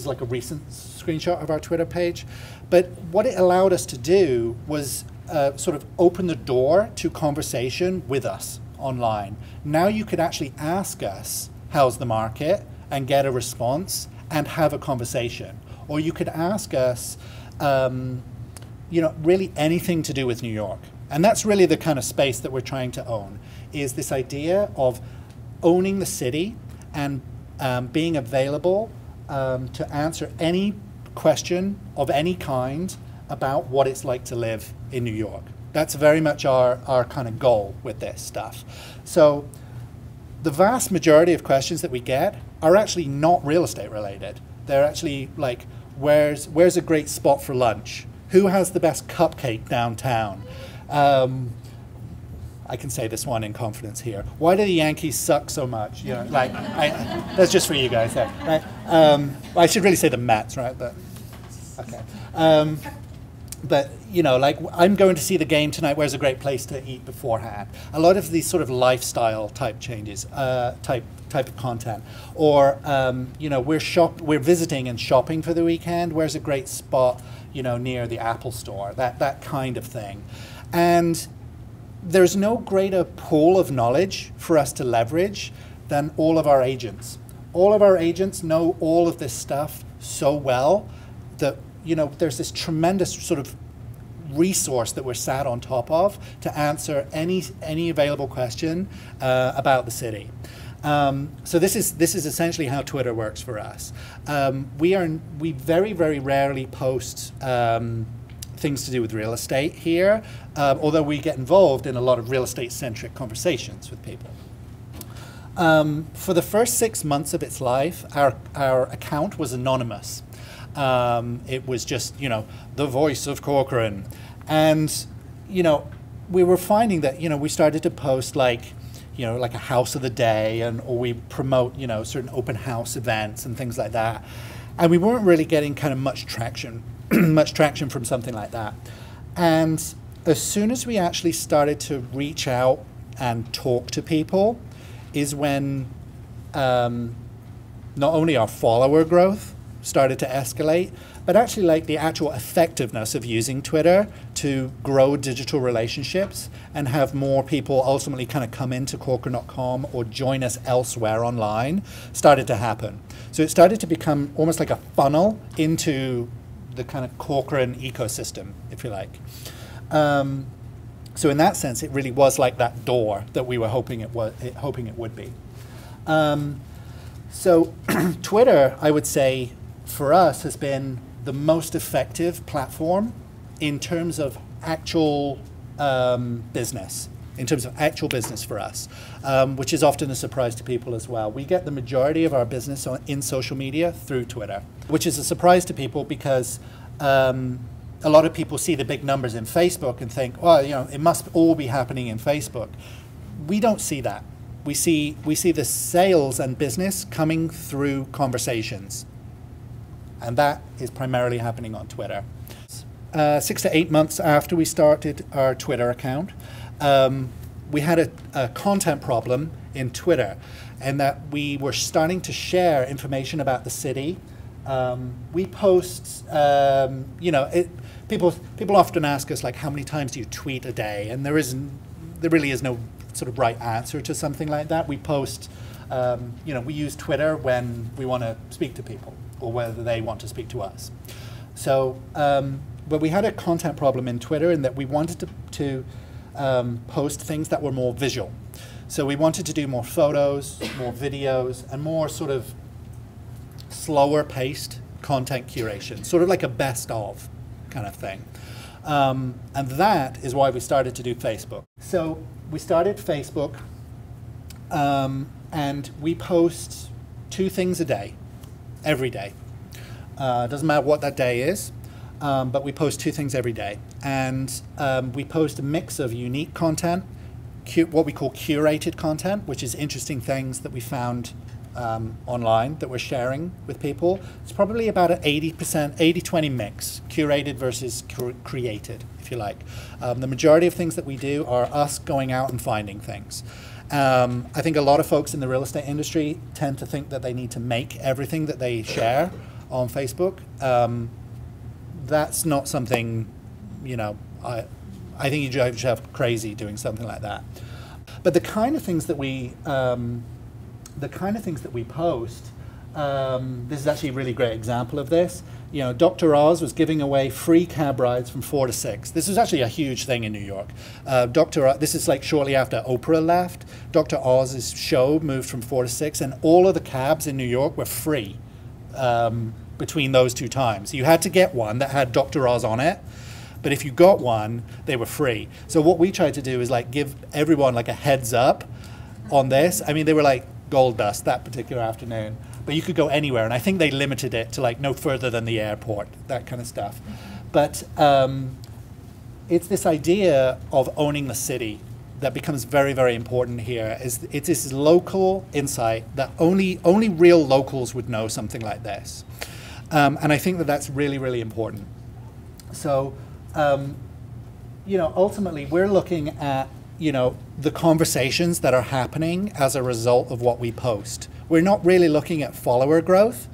like a recent screenshot of our Twitter page. But what it allowed us to do was sort of open the door to conversation with us online. Now you could actually ask us, how's the market, and get a response and have a conversation. Or you could ask us, you know, really anything to do with New York. And that's really the kind of space that we're trying to own, is this idea of owning the city and being available to answer any question of any kind about what it's like to live in New York. That's very much our kind of goal with this stuff. So the vast majority of questions that we get are actually not real estate related. They're actually like, where's a great spot for lunch? Who has the best cupcake downtown? I can say this one in confidence here. Why do the Yankees suck so much? You know, like, that's just for you guys there. Right? Well, I should really say the Mets, right? But okay. But, you know, like, I'm going to see the game tonight. Where's a great place to eat beforehand? A lot of these sort of lifestyle type changes, type of content. Or, you know, we're visiting and shopping for the weekend. Where's a great spot, you know, near the Apple store? That kind of thing. And there's no greater pool of knowledge for us to leverage than all of our agents. All of our agents know all of this stuff so well that, you know, there's this tremendous sort of resource that we're sat on top of to answer any available question about the city. So this is essentially how Twitter works for us. We very, very rarely post things to do with real estate here, although we get involved in a lot of real estate-centric conversations with people. For the first 6 months of its life, our account was anonymous. It was just, you know, the voice of Corcoran. And, you know, we were finding that, you know, we started to post like, you know, like a house of the day, or we promote, you know, certain open house events and things like that. And we weren't really getting kind of much traction from something like that. And as soon as we actually started to reach out and talk to people is when not only our follower growth started to escalate, but actually like the actual effectiveness of using Twitter to grow digital relationships and have more people ultimately kind of come into Corcoran.com or join us elsewhere online started to happen. So it started to become almost like a funnel into the kind of Corcoran ecosystem, if you like. So in that sense, it really was like that door that we were hoping it would be. So Twitter, I would say, for us, has been the most effective platform in terms of actual business. in terms of actual business for us, which is often a surprise to people as well. We get the majority of our business in social media through Twitter, which is a surprise to people because a lot of people see the big numbers in Facebook and think, well, you know, it must all be happening in Facebook. We don't see that. We see the sales and business coming through conversations, and that is primarily happening on Twitter. 6 to 8 months after we started our Twitter account, we had a content problem in Twitter, and that we were starting to share information about the city. We post, you know, people often ask us, like, how many times do you tweet a day? And there really is no sort of right answer to something like that. We post, you know, we use Twitter when we want to speak to people or whether they want to speak to us. So, but we had a content problem in Twitter in that we wanted to post things that were more visual. So we wanted to do more photos, more videos, and more sort of slower paced content curation, sort of like a best of kind of thing. And that is why we started to do Facebook. So we started Facebook, and we post 2 things a day, every day. Doesn't matter what that day is, but we post 2 things every day. And we post a mix of unique content, what we call curated content, which is interesting things that we found online that we're sharing with people. It's probably about an 80-20 mix, curated versus created, if you like. The majority of things that we do are us going out and finding things. I think a lot of folks in the real estate industry tend to think that they need to make everything that they share on Facebook. That's not something, you know, I think you should have crazy doing something like that. But the kind of things that we post, this is actually a really great example of this. You know, Dr. Oz was giving away free cab rides from 4 to 6. This was actually a huge thing in New York. This is like shortly after Oprah left. Dr. Oz's show moved from 4 to 6, and all of the cabs in New York were free between those 2 times. You had to get one that had Dr. Oz on it, but if you got one, they were free. So what we tried to do is like give everyone like a heads up on this. I mean, they were like gold dust that particular afternoon, but you could go anywhere, and I think they limited it to like no further than the airport, that kind of stuff. But it's this idea of owning the city that becomes very, very important here. It's this local insight that only real locals would know something like this, and I think that that's really, really important. So you know, ultimately we're looking at, you know, the conversations that are happening as a result of what we post. We're not really looking at follower growth,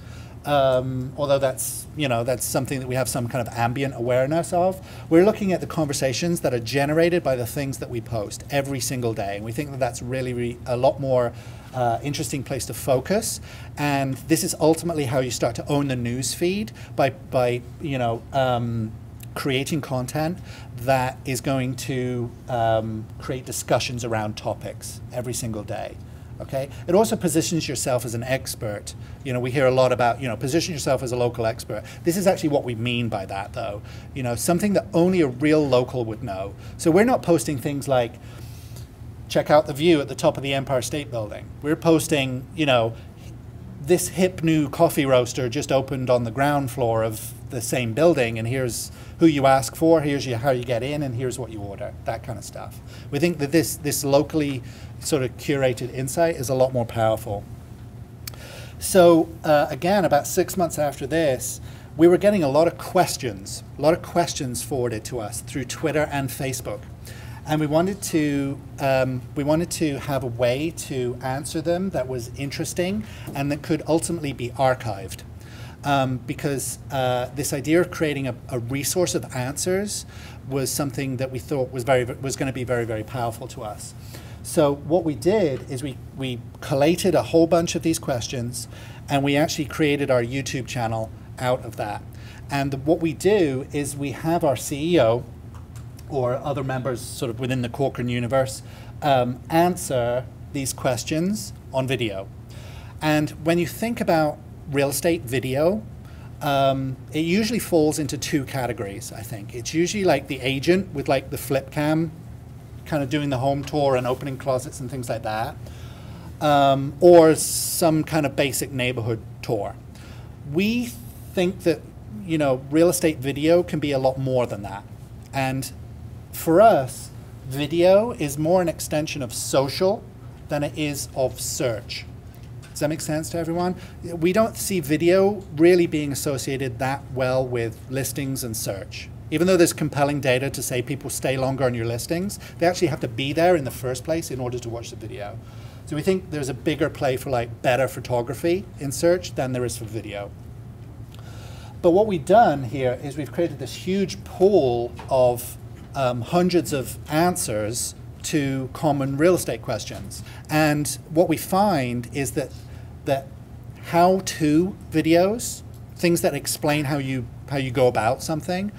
although that's, you know, that's something that we have some kind of ambient awareness of. We're looking at the conversations that are generated by the things that we post every single day, and we think that that's really a lot more interesting place to focus. And this is ultimately how you start to own the news feed by you know, creating content that is going to create discussions around topics every single day. Okay. It also positions yourself as an expert. You know, we hear a lot about, you know, position yourself as a local expert. This is actually what we mean by that, though. You know, something that only a real local would know. So we're not posting things like, check out the view at the top of the Empire State Building. We're posting, you know, this hip new coffee roaster just opened on the ground floor of the same building, and here's who you ask for, here's how you get in, and here's what you order, that kind of stuff. We think that this locally sort of curated insight is a lot more powerful. So again, about 6 months after this, we were getting a lot of questions forwarded to us through Twitter and Facebook. And we wanted to have a way to answer them that was interesting and that could ultimately be archived, because this idea of creating a resource of answers was something that we thought was going to be very, very powerful to us. So what we did is we collated a whole bunch of these questions, and we actually created our YouTube channel out of that. And what we do is we have our CEO or other members sort of within the Corcoran universe answer these questions on video. And when you think about real estate video, it usually falls into 2 categories, I think. It's usually like the agent with like the flip cam kind of doing the home tour and opening closets and things like that, or some kind of basic neighborhood tour. We think that, you know, real estate video can be a lot more than that. And for us, video is more an extension of social than it is of search. Does that make sense to everyone? We don't see video really being associated that well with listings and search. Even though there's compelling data to say people stay longer on your listings, they actually have to be there in the first place in order to watch the video. So we think there's a bigger play for like better photography in search than there is for video. But what we've done here is we've created this huge pool of hundreds of answers to common real estate questions. And what we find is that how-to videos, things that explain how you go about something,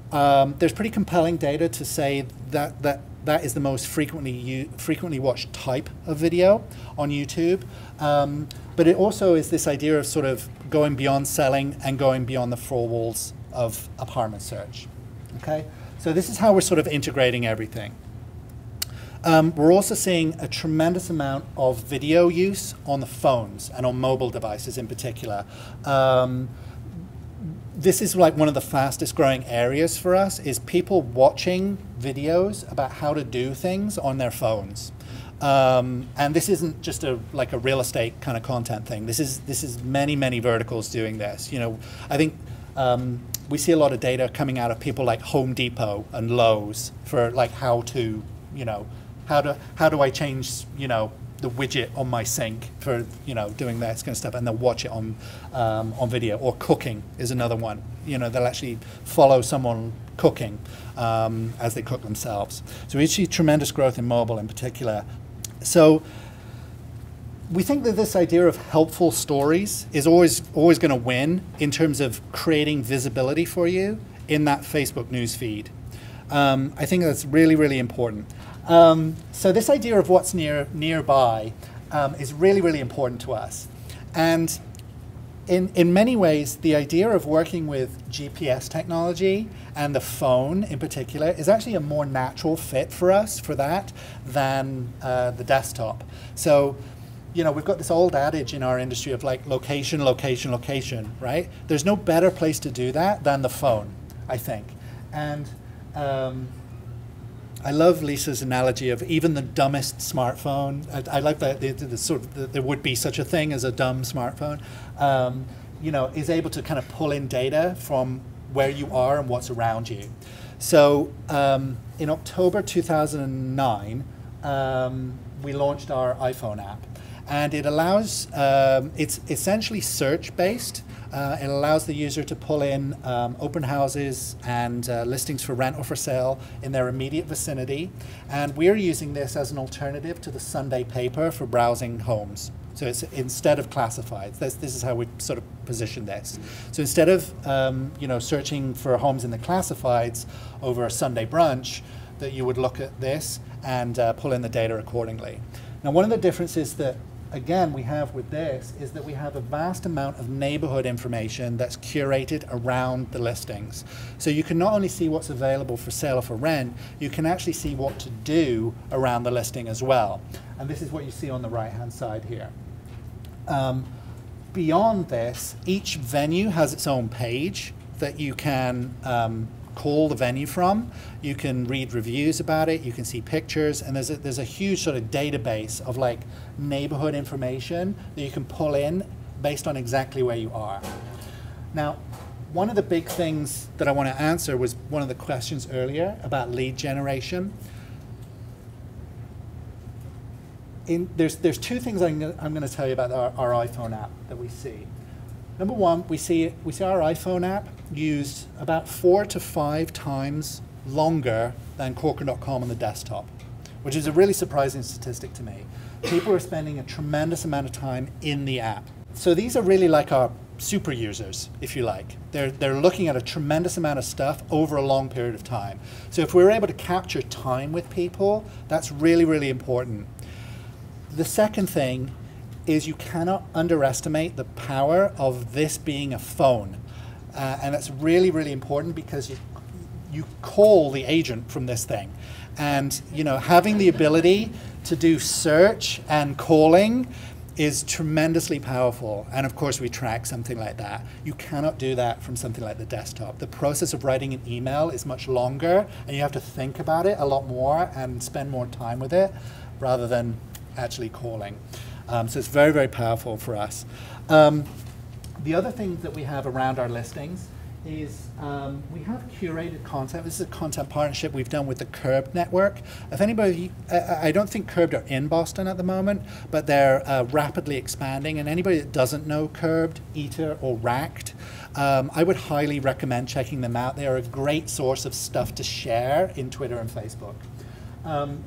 there's pretty compelling data to say that is the most frequently watched type of video on YouTube. But it also is this idea of sort of going beyond selling and going beyond the four walls of apartment search. Okay, so this is how we're sort of integrating everything. We're also seeing a tremendous amount of video use on the phones and on mobile devices in particular. This is like one of the fastest growing areas for us, is people watching videos about how to do things on their phones. And this isn't just like a real estate kind of content thing. This is many verticals doing this. You know, I think we see a lot of data coming out of people like Home Depot and Lowe's for like how to, you know, how do I change, you know, the widget on my sink for, you know, doing that kind of stuff, and they'll watch it on video. Or cooking is another one. You know, they'll actually follow someone cooking as they cook themselves. So we see tremendous growth in mobile in particular. So we think that this idea of helpful stories is always going to win in terms of creating visibility for you in that Facebook news feed. I think that's really important. So this idea of what's nearby is really important to us. And in many ways, the idea of working with GPS technology and the phone in particular is actually a more natural fit for us for that than the desktop. So, you know, we've got this old adage in our industry of like location, location, location, right? There's no better place to do that than the phone, I think. And I love Lisa's analogy of even the dumbest smartphone. I like that there would be such a thing as a dumb smartphone. You know, is able to kind of pull in data from where you are and what's around you. So in October 2009, we launched our iPhone app, and it allows, it's essentially search-based. It allows the user to pull in open houses and listings for rent or for sale in their immediate vicinity. And we're using this as an alternative to the Sunday paper for browsing homes. So it's instead of classifieds. This is how we sort of position this. So instead of you know, searching for homes in the classifieds over a Sunday brunch, that you would look at this and pull in the data accordingly. Now, one of the differences that again we have with this is that we have a vast amount of neighborhood information that's curated around the listings. So you can not only see what's available for sale or for rent, you can actually see what to do around the listing as well. And this is what you see on the right-hand side here. Beyond this, each venue has its own page that you can call the venue from. You can read reviews about it, you can see pictures, and there's a huge sort of database of like neighborhood information that you can pull in based on exactly where you are. Now, one of the big things that I want to answer was one of the questions earlier about lead generation. There's two things I'm going to tell you about our iPhone app that we see. Number one, we see our iPhone app used about 4 to 5 times longer than Corcoran.com on the desktop, which is a really surprising statistic to me. People are spending a tremendous amount of time in the app. So these are really like our super users, if you like. They're looking at a tremendous amount of stuff over a long period of time. So if we're able to capture time with people, that's really important. The second thing is you cannot underestimate the power of this being a phone. And that's really important because you call the agent from this thing. And having the ability to do search and calling is tremendously powerful. And of course, we track something like that. You cannot do that from something like the desktop. The process of writing an email is much longer, and you have to think about it a lot more and spend more time with it rather than actually calling. So it's very, very powerful for us. The other thing that we have around our listings is we have curated content. This is a content partnership we've done with the Curbed network. If anybody, I don't think Curbed are in Boston at the moment, but they're rapidly expanding. And anybody that doesn't know Curbed, Eater, or Racked, I would highly recommend checking them out. They are a great source of stuff to share in Twitter and Facebook.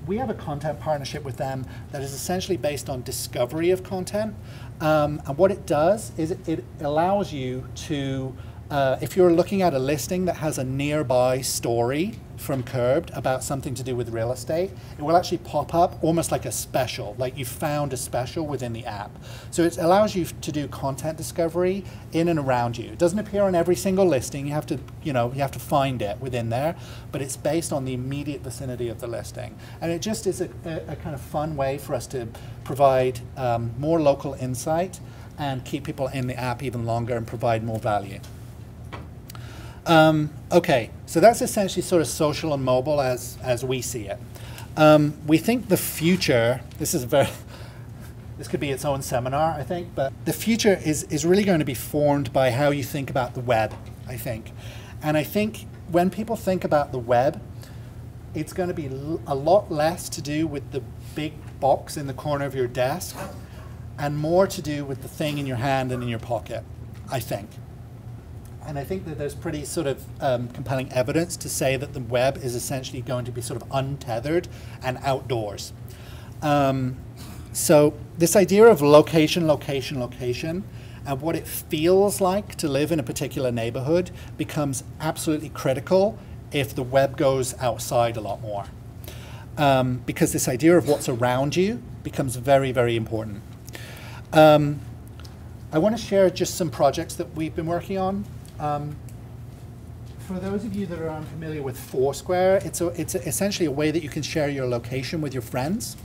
We have a content partnership with them that is essentially based on discovery of content. And what it does is it allows you to if you're looking at a listing that has a nearby story from Curbed about something to do with real estate, it will actually pop up almost like a special, like you found a special within the app. So it allows you to do content discovery in and around you. It doesn't appear on every single listing. You have to, you have to find it within there, but it's based on the immediate vicinity of the listing. And it just is a kind of fun way for us to provide more local insight and keep people in the app even longer and provide more value. Okay, so that's essentially sort of social and mobile as we see it. We think the future, this could be its own seminar, I think, but the future is really going to be formed by how you think about the web, I think. And I think when people think about the web, it's going to be a lot less to do with the big box in the corner of your desk and more to do with the thing in your hand and in your pocket, I think. And I think that there's pretty sort of compelling evidence to say that the web is essentially going to be sort of untethered and outdoors. So this idea of location, location, location, and what it feels like to live in a particular neighborhood becomes absolutely critical if the web goes outside a lot more. Because this idea of what's around you becomes very, very important. I want to share just some projects that we've been working on. For those of you that are unfamiliar with Foursquare, it's essentially a way that you can share your location with your friends.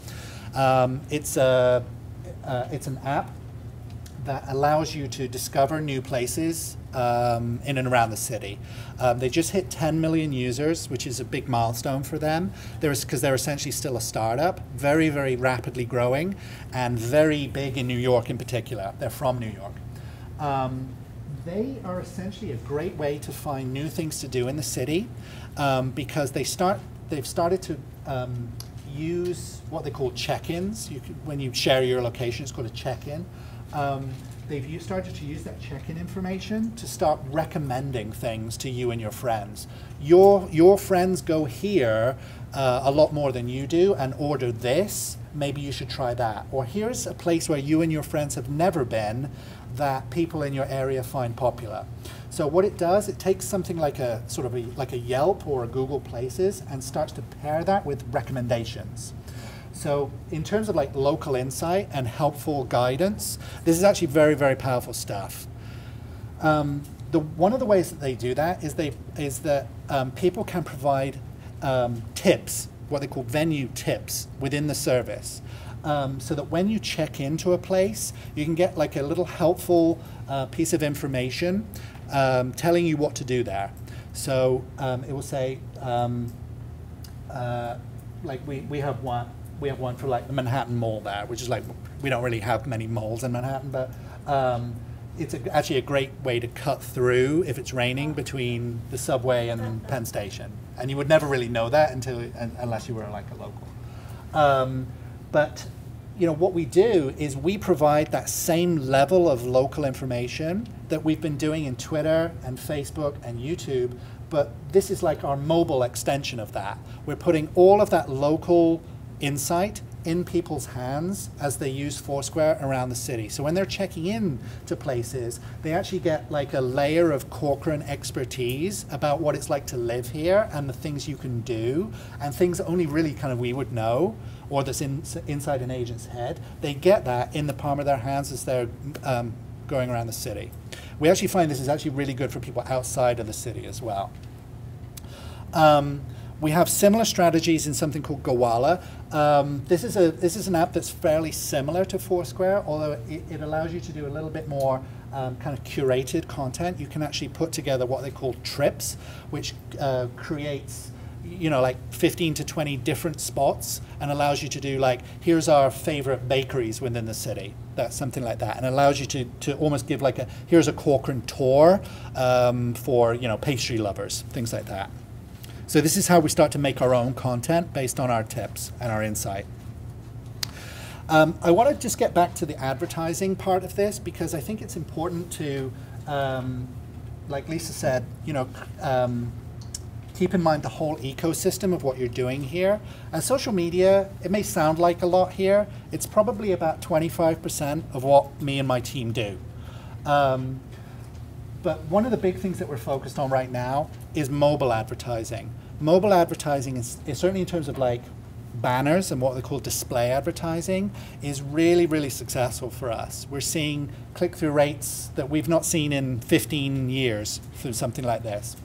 It's an app that allows you to discover new places in and around the city. They just hit 10 million users, which is a big milestone for them. Because they're essentially still a startup, very, very rapidly growing, and very big in New York in particular. They're from New York. They are essentially a great way to find new things to do in the city because they've started to use what they call check-ins. When you share your location, it's called a check-in. They've started to use that check-in information to start recommending things to you and your friends. Your friends go here a lot more than you do and order this. Maybe you should try that. Or here's a place where you and your friends have never been that people in your area find popular. So what it does, it takes something like a sort of like a Yelp or a Google Places and starts to pair that with recommendations. So in terms of like local insight and helpful guidance, this is actually very, very powerful stuff. One of the ways that they do that is that people can provide tips, what they call venue tips within the service. So that when you check into a place, you can get like a little helpful piece of information telling you what to do there. So it will say, like we have one for like the Manhattan Mall there, which is like, we don't really have many malls in Manhattan, but it's actually a great way to cut through if it's raining between the subway and Penn Station. And you would never really know that unless you were like a local. But what we do is we provide that same level of local information that we've been doing in Twitter and Facebook and YouTube, but this is like our mobile extension of that. We're putting all of that local insight in people's hands as they use Foursquare around the city. So when they're checking in to places, they actually get like a layer of Corcoran expertise about what it's like to live here and the things you can do and things that only really kind of we would know or that's inside an agent's head. They get that in the palm of their hands as they're going around the city. We actually find this is actually really good for people outside of the city as well. We have similar strategies in something called Gowalla. This is an app that's fairly similar to Foursquare, although it allows you to do a little bit more kind of curated content. You can actually put together what they call trips, which creates, you know, like 15 to 20 different spots and allows you to do like, here's our favorite bakeries within the city. That's something like that, and allows you to almost give like here's a Corcoran tour for, you know, pastry lovers, things like that. So this is how we start to make our own content based on our tips and our insight. I want to just get back to the advertising part of this, because I think it's important to, like Lisa said, you know, keep in mind the whole ecosystem of what you're doing here. And social media, it may sound like a lot here. It's probably about 25% of what me and my team do. But one of the big things that we're focused on right now is mobile advertising. Mobile advertising is certainly in terms of like banners and what they call display advertising, is really, really successful for us. We're seeing click-through rates that we've not seen in 15 years through something like this.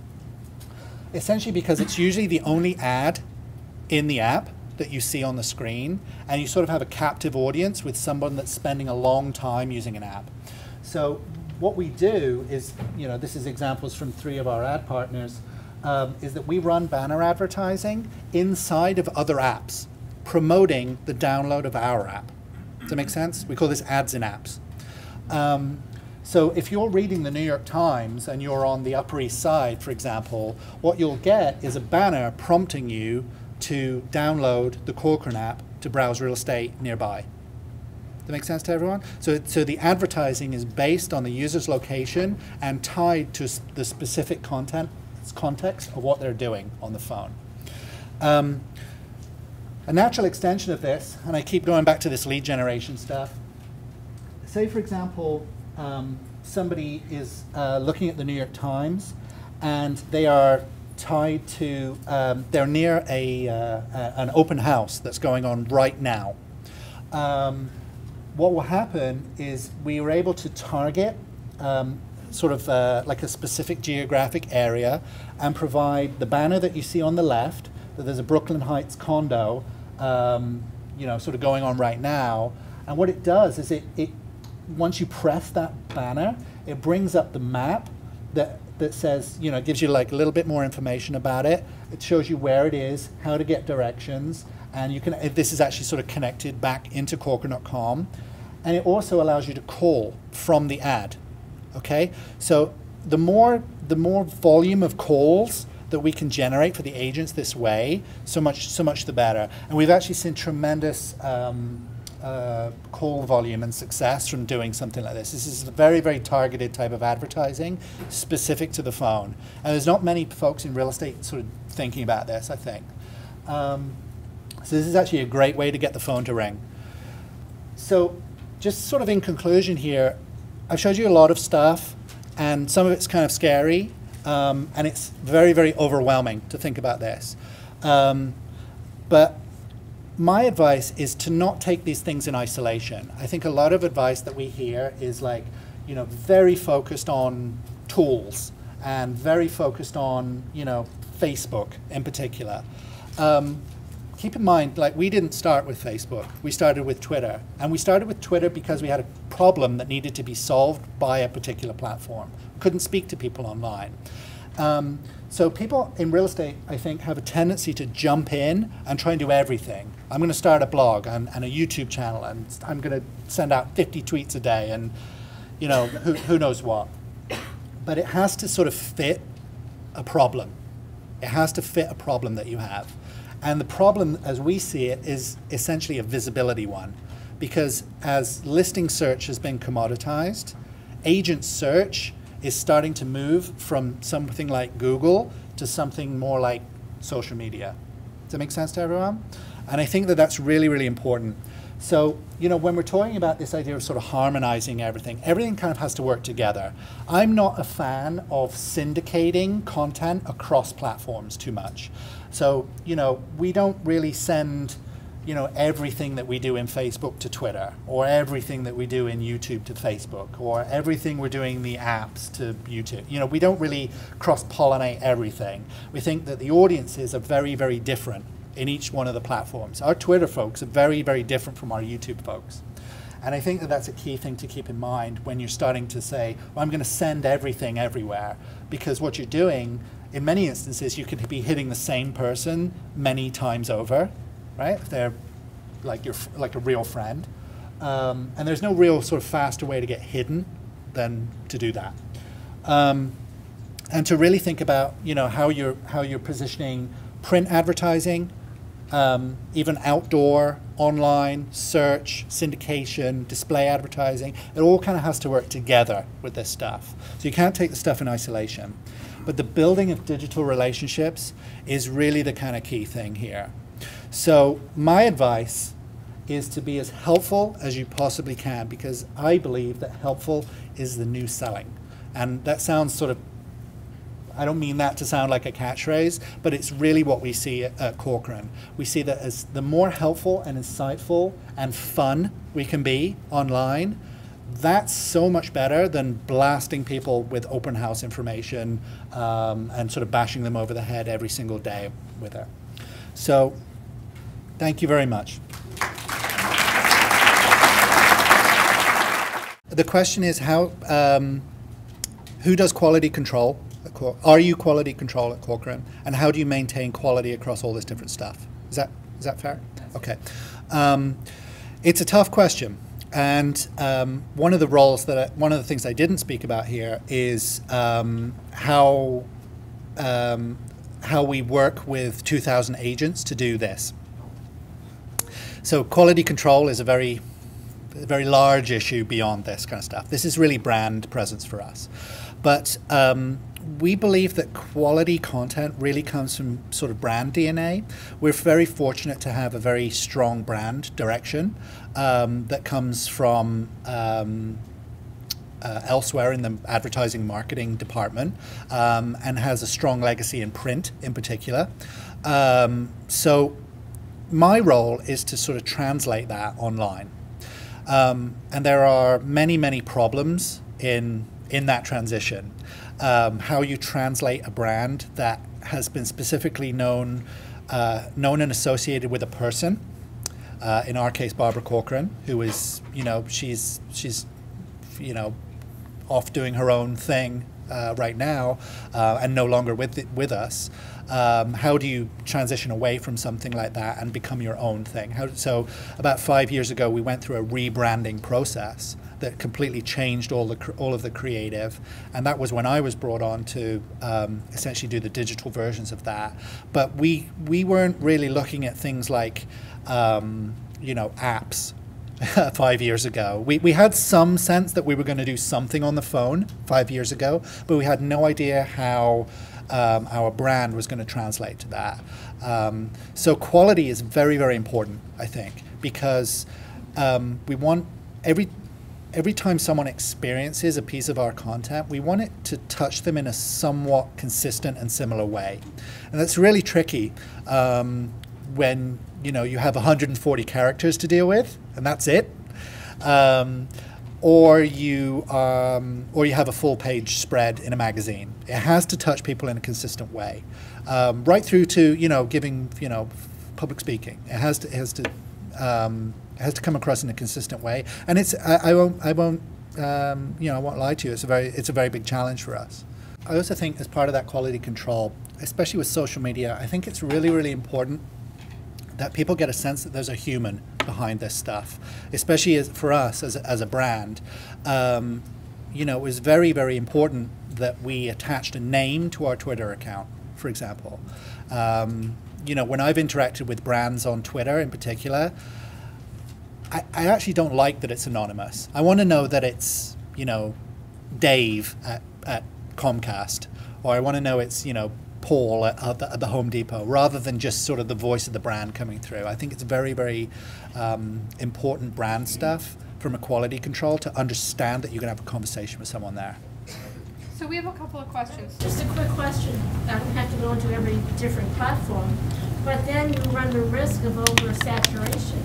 Essentially because it's usually the only ad in the app that you see on the screen, and you sort of have a captive audience with someone that's spending a long time using an app. So what we do is, you know, this is examples from 3 of our ad partners, is that we run banner advertising inside of other apps, promoting the download of our app. Does that make sense? We call this ads in apps. So if you're reading the New York Times and you're on the Upper East Side, for example, what you'll get is a banner prompting you to download the Corcoran app to browse real estate nearby. Does that make sense to everyone? So the advertising is based on the user's location and tied to the specific context of what they're doing on the phone. A natural extension of this, and I keep going back to this lead generation stuff. Say, for example, somebody is looking at the New York Times and they are tied to, they're near an open house that's going on right now. What will happen is we were able to target sort of like a specific geographic area and provide the banner that you see on the left, that there's a Brooklyn Heights condo, you know, sort of going on right now. And what it does is it once you press that banner, it brings up the map that says, you know, it gives you like a little bit more information about it. It shows you where it is, how to get directions, and you can, this is actually sort of connected back into Corcoran.com. And it also allows you to call from the ad. Okay, so the more volume of calls that we can generate for the agents this way, so much the better. And we've actually seen tremendous call volume and success from doing something like this. This is a very, very targeted type of advertising specific to the phone. And there's not many folks in real estate sort of thinking about this, I think. So this is actually a great way to get the phone to ring. So just sort of in conclusion here, I've showed you a lot of stuff, and some of it's kind of scary, and it's very, very overwhelming to think about this. But my advice is to not take these things in isolation. I think a lot of advice that we hear is like, you know, very focused on tools and very focused on, you know, Facebook in particular. Keep in mind, like, we didn't start with Facebook. We started with Twitter. And we started with Twitter because we had a problem that needed to be solved by a particular platform. Couldn't speak to people online. So people in real estate, I think, have a tendency to jump in and try and do everything. I'm going to start a blog and a YouTube channel, and I'm going to send out 50 tweets a day, and, you know, who knows what. But it has to sort of fit a problem. It has to fit a problem that you have. And the problem, as we see it, is essentially a visibility one. Because as listing search has been commoditized, agent search is starting to move from something like Google to something more like social media. Does that make sense to everyone? And I think that that's really, really important. So, you know, when we're talking about this idea of sort of harmonizing everything kind of has to work together. I'm not a fan of syndicating content across platforms too much. So, you know, we don't really send you know, everything that we do in Facebook to Twitter, or everything that we do in YouTube to Facebook, or everything we're doing in the apps to YouTube. You know, we don't really cross-pollinate everything. We think that the audiences are very, very different in each one of the platforms. Our Twitter folks are very, very different from our YouTube folks. And I think that that's a key thing to keep in mind when you're starting to say, well, I'm going to send everything everywhere, because what you're doing, in many instances, you could be hitting the same person many times over. Right? They're like a real friend, and there's no real sort of faster way to get hidden than to do that, and to really think about, you know, how you're positioning print advertising, even outdoor, online, search, syndication, display advertising. It all kind of has to work together with this stuff. So you can't take the stuff in isolation, but the building of digital relationships is really the kind of key thing here. So my advice is to be as helpful as you possibly can, because I believe that helpful is the new selling. And that sounds sort of, I don't mean that to sound like a catchphrase, but it's really what we see at Corcoran. We see that as the more helpful and insightful and fun we can be online, that's so much better than blasting people with open house information and sort of bashing them over the head every single day with it. So, thank you very much. The question is who does quality control? Are you quality control at Corcoran? And how do you maintain quality across all this different stuff? Is that fair? Okay. It's a tough question. And one of the things I didn't speak about here is how we work with 2,000 agents to do this. So quality control is a very large issue beyond this kind of stuff. This is really brand presence for us. But we believe that quality content really comes from sort of brand DNA. We're very fortunate to have a very strong brand direction that comes from elsewhere in the advertising marketing department, and has a strong legacy in print in particular. So my role is to sort of translate that online. And there are many, many problems in that transition. How you translate a brand that has been specifically known and associated with a person. In our case, Barbara Corcoran, who is, you know, she's you know, off doing her own thing right now, and no longer with us. How do you transition away from something like that and become your own thing? So about 5 years ago, we went through a rebranding process that completely changed all of the creative, and that was when I was brought on to essentially do the digital versions of that. But we weren't really looking at things like you know, apps 5 years ago. We had some sense that we were going to do something on the phone 5 years ago, but we had no idea how our brand was going to translate to that. So quality is very, very important, I think, because we want every time someone experiences a piece of our content, we want it to touch them in a somewhat consistent and similar way. And that's really tricky when, you know, you have 140 characters to deal with, and that's it. Or you have a full page spread in a magazine. It has to touch people in a consistent way, right through to, you know, giving, you know, public speaking. It has to come across in a consistent way. And it's I won't you know, I won't lie to you. It's a very big challenge for us. I also think as part of that quality control, especially with social media, I think it's really, really important that people get a sense that there's a human behind this stuff, especially for us as a brand. You know, it was very, very important that we attached a name to our Twitter account, for example. You know, when I've interacted with brands on Twitter in particular, I actually don't like that it's anonymous. I want to know that it's, you know, Dave at Comcast, or I want to know it's, you know, Paul at the Home Depot, rather than just sort of the voice of the brand coming through. I think it's very, very important brand stuff from a quality control to understand that you're going to have a conversation with someone there. So we have a couple of questions. Just a quick question. I don't have to go into every different platform, but then you run the risk of oversaturation.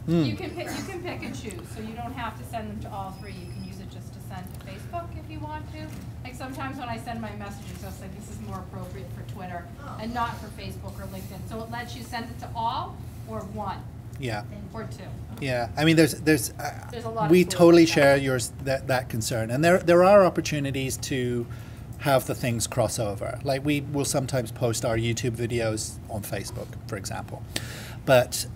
You can pick and choose, so you don't have to send them to all three. You can use it just to send to Facebook if you want to. Like sometimes when I send my messages, I'll say this is more appropriate for Twitter and not for Facebook or LinkedIn. So it lets you send it to all or one. Yeah. Or two. Yeah, I mean, there's a lot. We totally share that concern, and there are opportunities to have the things cross over. Like we will sometimes post our YouTube videos on Facebook, for example, but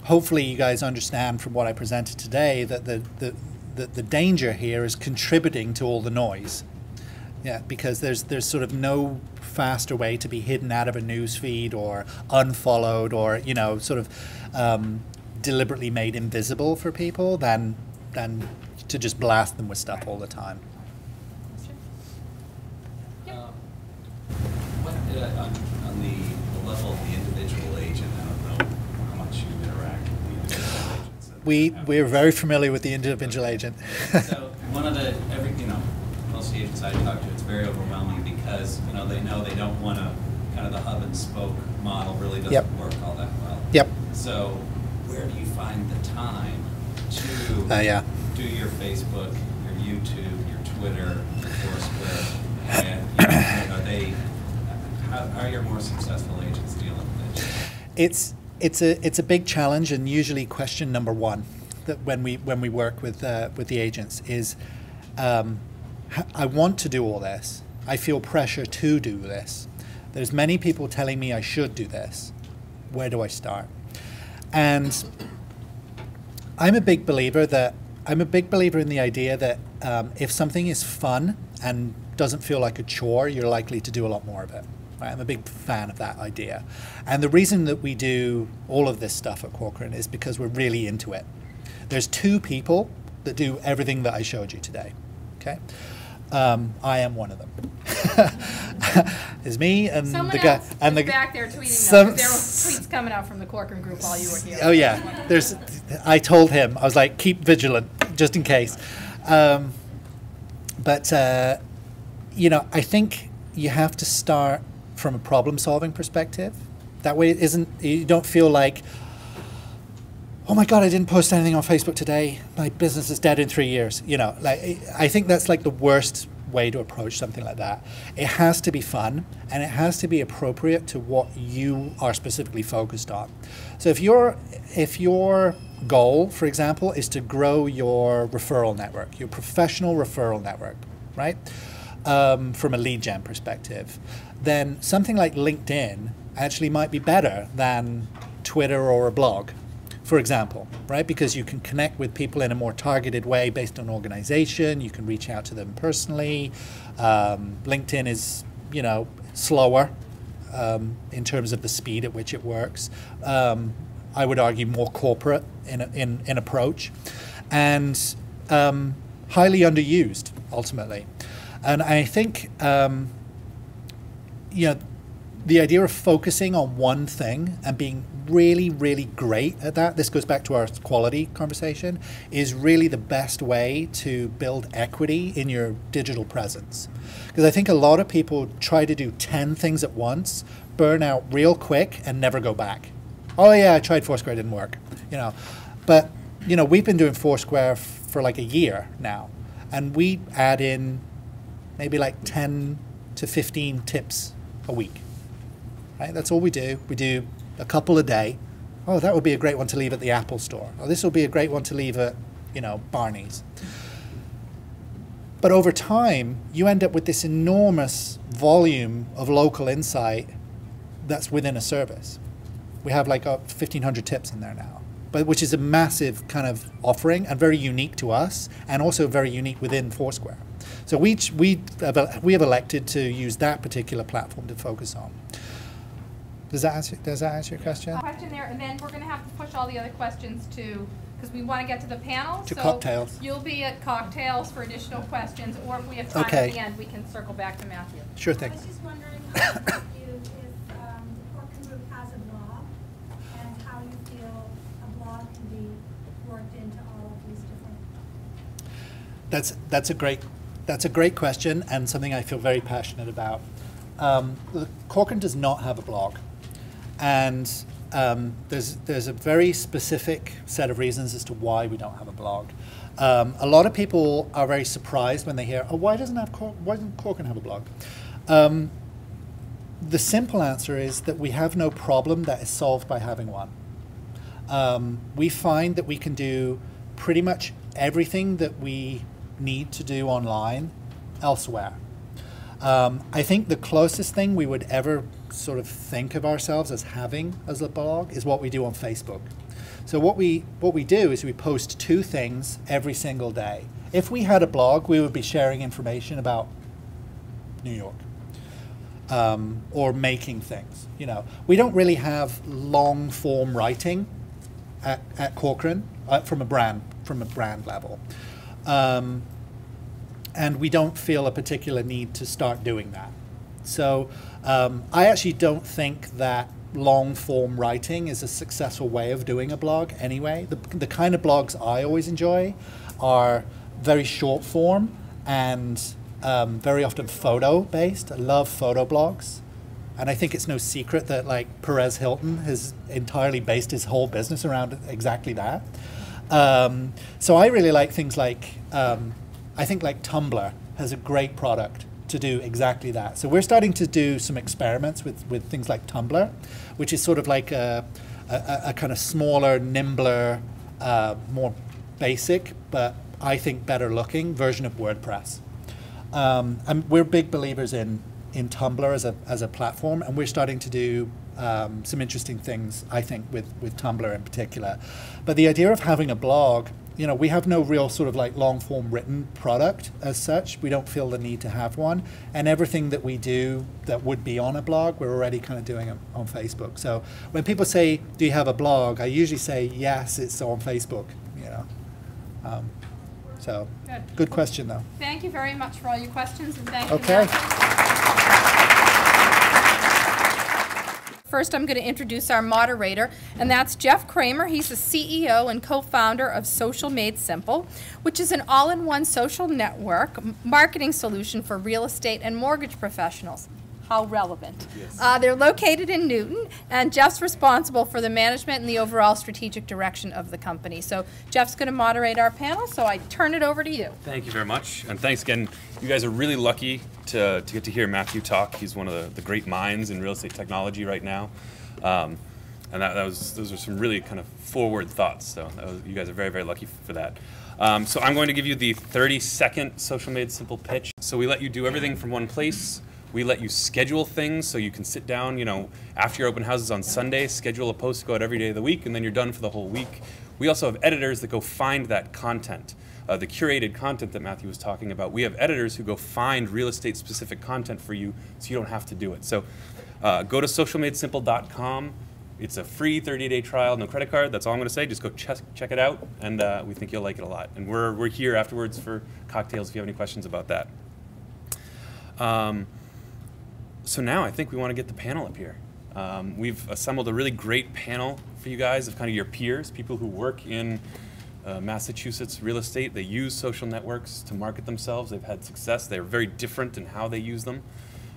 hopefully you guys understand from what I presented today that the danger here is contributing to all the noise. Yeah, because there's sort of no faster way to be hidden out of a news feed or unfollowed or sort of deliberately made invisible for people than to just blast them with stuff all the time. On the level of the individual agent, I don't know how much you interact with the individual agents. We're very familiar with the individual agent. So one of the most of the agents I talk to, it's very overwhelming because they know they don't want to kind of the hub and spoke model really doesn't work all that well. Yep. So where do you find the time to do your Facebook, your YouTube, your Twitter, your Foursquare, and how are your more successful agents dealing with it? It's a big challenge, and usually question number one that when we work with the agents is, I want to do all this. I feel pressure to do this. There's many people telling me I should do this. Where do I start? And I'm a big believer in the idea that if something is fun and doesn't feel like a chore, you're likely to do a lot more of it. Right? I'm a big fan of that idea. And the reason that we do all of this stuff at Corcoran is because we're really into it. There's two people that do everything that I showed you today. Okay? I am one of them. It's me and Someone the guy else and is the back there tweeting. There were tweets coming out from the Corcoran group while you were here. Oh yeah, I told him, I was like, keep vigilant just in case. I think you have to start from a problem-solving perspective. That way, you don't feel like, oh my God, I didn't post anything on Facebook today. My business is dead in 3 years. I think that's like the worst way to approach something like that. It has to be fun, and it has to be appropriate to what you are specifically focused on. So if your goal, for example, is to grow your referral network, your professional referral network, right? From a lead gen perspective, then something like LinkedIn actually might be better than Twitter or a blog, for example, right? Because you can connect with people in a more targeted way based on organization. You can reach out to them personally. LinkedIn is, slower in terms of the speed at which it works. I would argue more corporate in approach, and highly underused ultimately. And I think, the idea of focusing on one thing and being really, really great at that, this goes back to our quality conversation, is really the best way to build equity in your digital presence. Because I think a lot of people try to do 10 things at once, burn out real quick, and never go back. Oh yeah, I tried Foursquare, it didn't work. But we've been doing Foursquare for like a year now, and we add in maybe like 10 to 15 tips a week. Right? That's all we do. We do a couple a day. Oh, that would be a great one to leave at the Apple store. Oh, this will be a great one to leave at, Barney's. But over time, you end up with this enormous volume of local insight that's within a service. We have like 1,500 tips in there now, which is a massive kind of offering and very unique to us, and also very unique within Foursquare. So we have elected to use that particular platform to focus on. Does that answer your question? Question there, and then we're going to have to push all the other questions to, because we want to get to the panel. To cocktails. You'll be at cocktails for additional questions, or if we have time at the end, we can circle back to Matthew. Sure thing. I was just wondering if the Corcoran Group has a blog, and how you feel a blog can be worked into all of these different. That's a great That's a great question and something I feel very passionate about. Corcoran does not have a blog, and there's a very specific set of reasons as to why we don't have a blog. A lot of people are very surprised when they hear, "Oh, why doesn't Corcoran have a blog?" The simple answer is that we have no problem that is solved by having one. We find that we can do pretty much everything that we need to do online elsewhere. I think the closest thing we would ever sort of think of ourselves as having as a blog is what we do on Facebook. So what we do is we post 2 things every single day. If we had a blog, we would be sharing information about New York. Or making things, you know. We don't really have long form writing at Corcoran from a brand level, and we don't feel a particular need to start doing that. So I actually don't think that long form writing is a successful way of doing a blog anyway. The kind of blogs I always enjoy are very short form and very often photo-based. I love photo blogs. And I think it's no secret that like Perez Hilton has entirely based his whole business around exactly that. So I really like things like, I think like Tumblr has a great product to do exactly that. So we're starting to do some experiments with things like Tumblr, which is sort of like a kind of smaller, nimbler, more basic, but I think better looking version of WordPress. And we're big believers in Tumblr as a platform, and we're starting to do some interesting things, I think, with Tumblr in particular. But the idea of having a blog, you know, we have no real sort of like long form written product as such. We don't feel the need to have one, and everything that we do that would be on a blog, we're already kind of doing it on Facebook. So when people say, "Do you have a blog?" I usually say, "Yes, it's on Facebook." You know. So, good question, though. Thank you very much for all your questions, and thank you. Okay. First, I'm going to introduce our moderator, and that's Jeff Kramer. He's the CEO and co-founder of Social Made Simple, which is an all-in-one social network marketing solution for real estate and mortgage professionals. How relevant. Yes. They're located in Newton, and Jeff's responsible for the management and the overall strategic direction of the company. So Jeff's going to moderate our panel, so I turn it over to you. Think you very much, and thanks again. You guys are really lucky to get to hear Matthew talk. He's one of the great minds in real estate technology right now. And those are some really kind of forward thoughts, so you guys are very, very lucky for that. So I'm going to give you the 30-second Social Made Simple pitch. So we let you do everything from one place. We let you schedule things so you can sit down, you know, after your open houses on Sunday, schedule a post to go out every day of the week, and then you're done for the whole week. We also have editors that go find that content, the curated content that Matthew was talking about. We have editors who go find real estate specific content for you so you don't have to do it. So go to socialmadesimple.com. It's a free 30-day trial, no credit card. That's all I'm going to say. Just go check it out, and we think you'll like it a lot. And we're here afterwards for cocktails if you have any questions about that. So now I think we want to get the panel up here. We've assembled a really great panel for you guys of kind of your peers, people who work in Massachusetts real estate. They use social networks to market themselves. They've had success. They're very different in how they use them.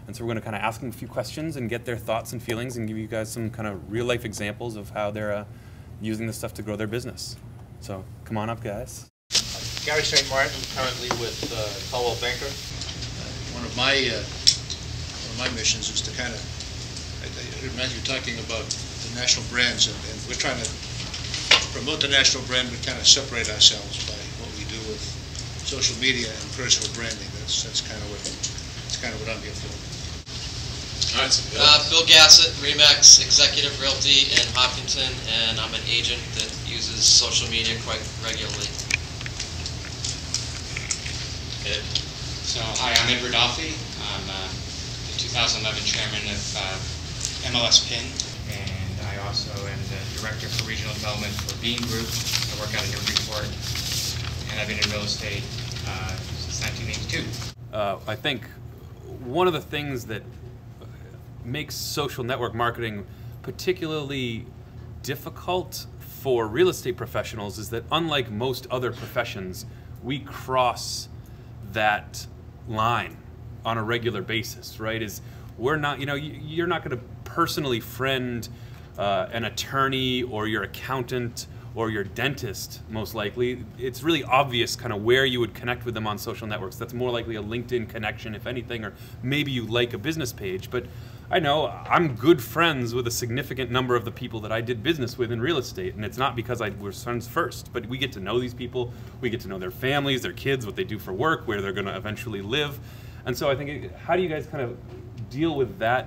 And so we're going to kind of ask them a few questions and get their thoughts and feelings and give you guys some kind of real life examples of how they're using this stuff to grow their business. So come on up, guys. Gary St. Martin, currently with Coldwell Banker. One of my missions is to kind of, I imagine you're talking about the national brands, and we're trying to promote the national brand, but kind of separate ourselves by what we do with social media and personal branding. That's kind of what I'm here for. All right, so Bill Gassett, Remax Executive Realty in Hopkinton, and I'm an agent that uses social media quite regularly. Ed. So, hi, I'm Ed Rodolfi. I'm the 2011 chairman of MLS PIN, and I also am the director for regional development for Bean Group. I work out of Newburyport, and I've been in real estate since 1982. I think one of the things that makes social network marketing particularly difficult for real estate professionals is that unlike most other professions, we cross that line on a regular basis, right? Is we're not, you're not going to personally friend an attorney or your accountant or your dentist, most likely. It's really obvious kind of where you would connect with them on social networks. That's more likely a LinkedIn connection, if anything, or maybe you like a business page. But I know I'm good friends with a significant number of the people that I did business with in real estate, and it's not because we're friends first, but we get to know these people, we get to know their families, their kids, what they do for work, where they're going to eventually live. And so I think, how do you guys kind of deal with that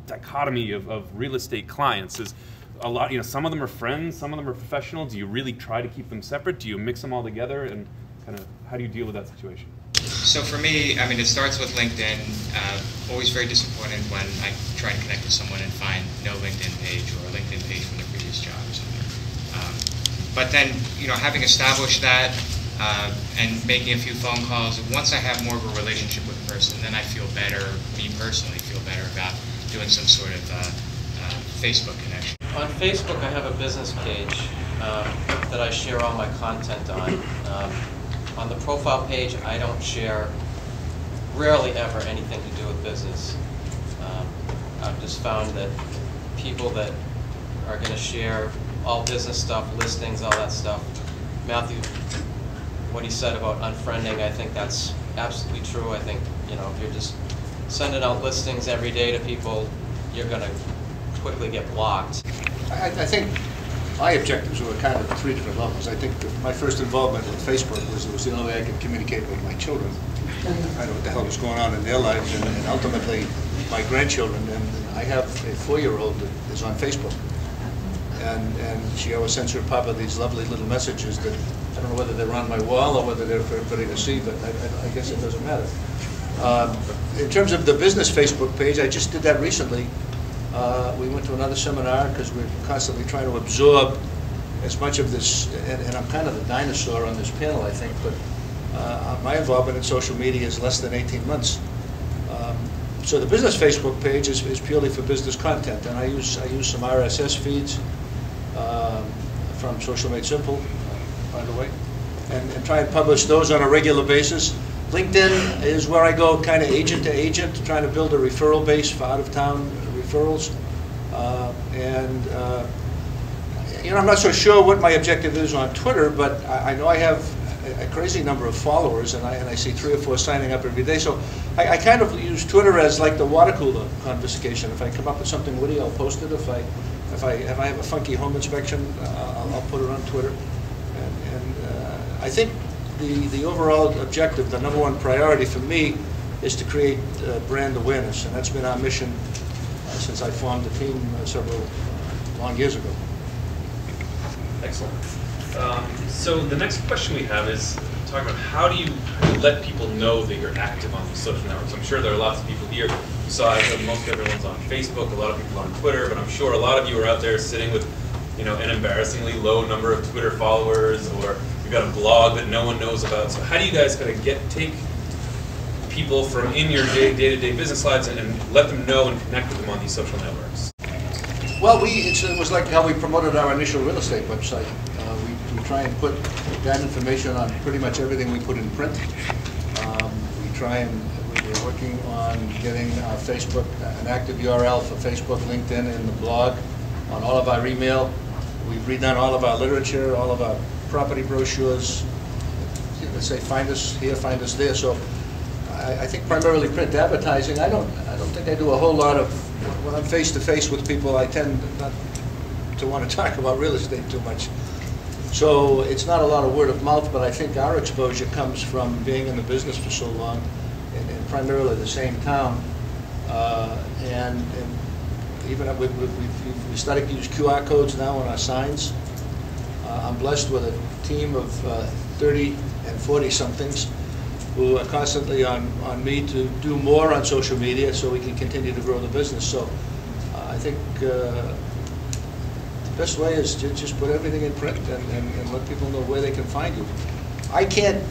dichotomy of real estate clients? Is a lot, some of them are friends, some of them are professional. Do you really try to keep them separate? Do you mix them all together? And kind of, how do you deal with that situation? So for me, I mean, it starts with LinkedIn. Always very disappointed when I try to connect with someone and find no LinkedIn page or a LinkedIn page from their previous job or something. But then, having established that and making a few phone calls, once I have more of a relationship with the person, then I feel better, me personally feel better about doing some sort of Facebook connection. On Facebook, I have a business page that I share all my content on. On the profile page, I don't share, rarely ever, anything to do with business. I've just found that people that are going to share all business stuff, listings, all that stuff. Matthew, what he said about unfriending, I think that's absolutely true. I think, if you're just sending out listings every day to people, you're going to quickly get blocked. I think my objectives were kind of 3 different levels. I think that my first involvement with Facebook was it was the only way I could communicate with my children. I know what the hell was going on in their lives, and ultimately my grandchildren. And I have a 4-year-old that is on Facebook, and she always sends her papa these lovely little messages that I don't know whether they're on my wall or whether they're for everybody to see, but I guess it doesn't matter. In terms of the business Facebook page, I just did that recently. We went to another seminar because we're constantly trying to absorb as much of this, and I'm kind of the dinosaur on this panel, I think, but my involvement in social media is less than 18 months. So the business Facebook page is purely for business content, and I use some RSS feeds from Social Made Simple, by the way, and try and publish those on a regular basis. LinkedIn is where I go kind of agent to agent, trying to build a referral base for out-of-town referrals. I'm not so sure what my objective is on Twitter, but I know I have a crazy number of followers, and I see 3 or 4 signing up every day. So I kind of use Twitter as like the water cooler conversation. If I come up with something witty, I'll post it. If I have a funky home inspection, I'll put it on Twitter. And I think the overall objective, the #1 priority for me, is to create brand awareness, and that's been our mission since I formed the team several long years ago. Excellent. So the next question we have is talking about how do you let people know that you're active on these social networks? I'm sure there are lots of people here. You saw most everyone's on Facebook, a lot of people on Twitter, but I'm sure a lot of you are out there sitting with an embarrassingly low number of Twitter followers, or you've got a blog that no one knows about. So how do you guys kind of take people from in your day-to-day business lives and let them know and connect with them on these social networks? Well, it was like how we promoted our initial real estate website. We try and put that information on pretty much everything we put in print. We're working on getting our Facebook, an active URL for Facebook, LinkedIn, and the blog on all of our email. We've redone all of our literature, all of our property brochures. They say find us here, find us there. So I think primarily print advertising. I don't think I do a whole lot of, when I'm face to face with people, I tend not to want to talk about real estate too much. So it's not a lot of word of mouth, but I think our exposure comes from being in the business for so long, and primarily the same town. And even we started to use QR codes now on our signs. I'm blessed with a team of 30 and 40-somethings who are constantly on me to do more on social media so we can continue to grow the business. So I think the best way is to just put everything in print and let people know where they can find you. I can't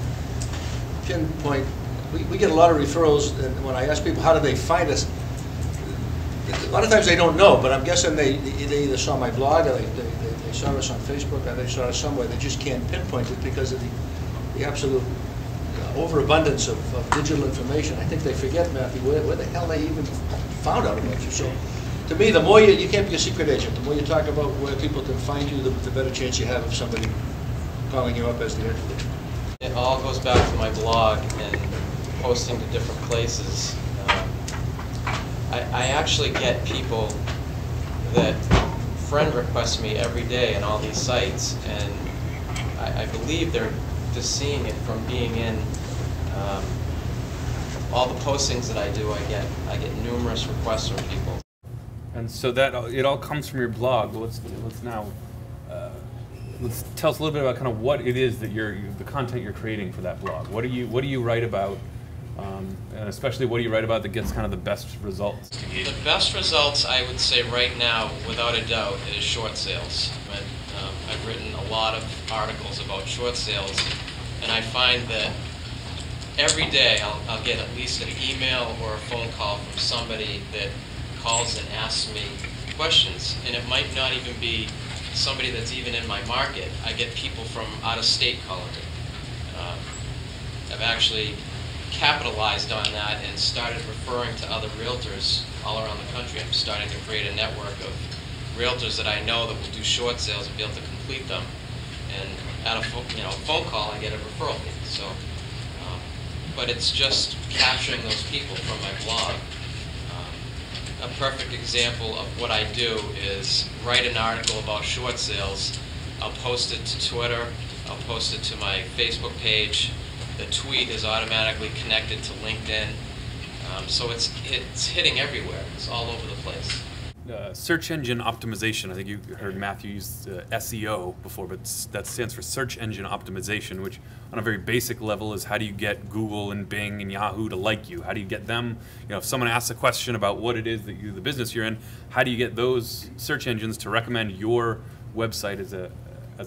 pinpoint, we get a lot of referrals, and when I ask people how do they find us, a lot of times they don't know, but I'm guessing they either saw my blog or they saw us on Facebook or they saw us somewhere. They just can't pinpoint it because of the absolute overabundance of digital information, I think they forget, Matthew, where the hell they even found out about you. So, to me, the more you can't be a secret agent. The more you talk about where people can find you, the better chance you have of somebody calling you up as the expert. It all goes back to my blog and posting to different places. I actually get people that friend request me every day on all these sites, and I believe they're just seeing it from being in all the postings that I do. I get numerous requests from people. And so that it all comes from your blog. Let's now let's tell us a little bit about kind of what it is that the content you're creating for that blog. What do you write about, and especially what do you write about that gets kind of the best results? The best results, I would say right now, without a doubt, is short sales. I've written a lot of articles about short sales, and I find that every day I'll get at least an email or a phone call from somebody that calls and asks me questions, and it might not even be somebody that's even in my market. I get people from out of state calling me. I've actually capitalized on that and started referring to other realtors all around the country. I'm starting to create a network of realtors that I know that will do short sales and be able to complete them. And at a phone call, I get a referral fee. So, but it's just capturing those people from my blog. A perfect example of what I do is write an article about short sales. I'll post it to Twitter. I'll post it to my Facebook page. The tweet is automatically connected to LinkedIn. So it's hitting everywhere. It's all over the place. Search engine optimization. I think you heard Matthew use SEO before, but that stands for search engine optimization, which on a very basic level is how do you get Google and Bing and Yahoo to like you? How do you get them, if someone asks a question about what it is that the business you're in, how do you get those search engines to recommend your website as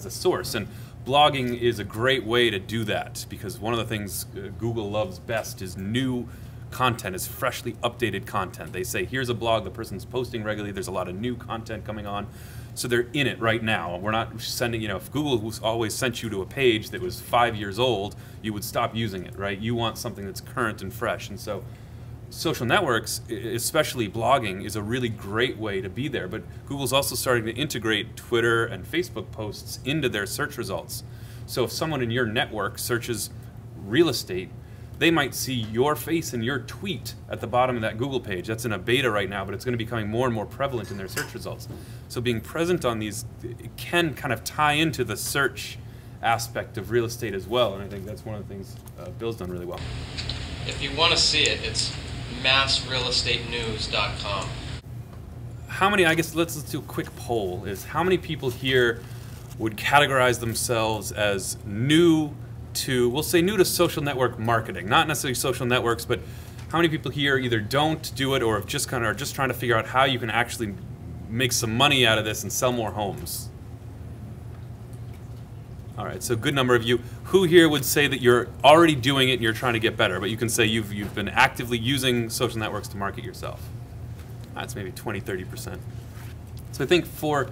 a source? And blogging is a great way to do that, because one of the things Google loves best is new content, is freshly updated content. They say, here's a blog the person's posting regularly, there's a lot of new content coming on, so they're in it right now. We're not sending, if Google always sent you to a page that was 5 years old, you would stop using it, right? You want something that's current and fresh. And so social networks, especially blogging, is a really great way to be there. But Google's also starting to integrate Twitter and Facebook posts into their search results. So if someone in your network searches real estate, they might see your face and your tweet at the bottom of that Google page. That's in a beta right now, but it's going to be becoming more and more prevalent in their search results. So being present on these, it can kind of tie into the search aspect of real estate as well, and I think that's one of the things Bill's done really well. If you want to see it, it's massrealestatenews.com. How many, I guess let's do a quick poll, is how many people here would categorize themselves as new to, we'll say new to social network marketing, not necessarily social networks, but how many people here either don't do it or have just are just trying to figure out how you can actually make some money out of this and sell more homes? All right, so a good number of you. Who here would say that you're already doing it and you're trying to get better, but you can say you've been actively using social networks to market yourself? That's maybe 20, 30%. So I think for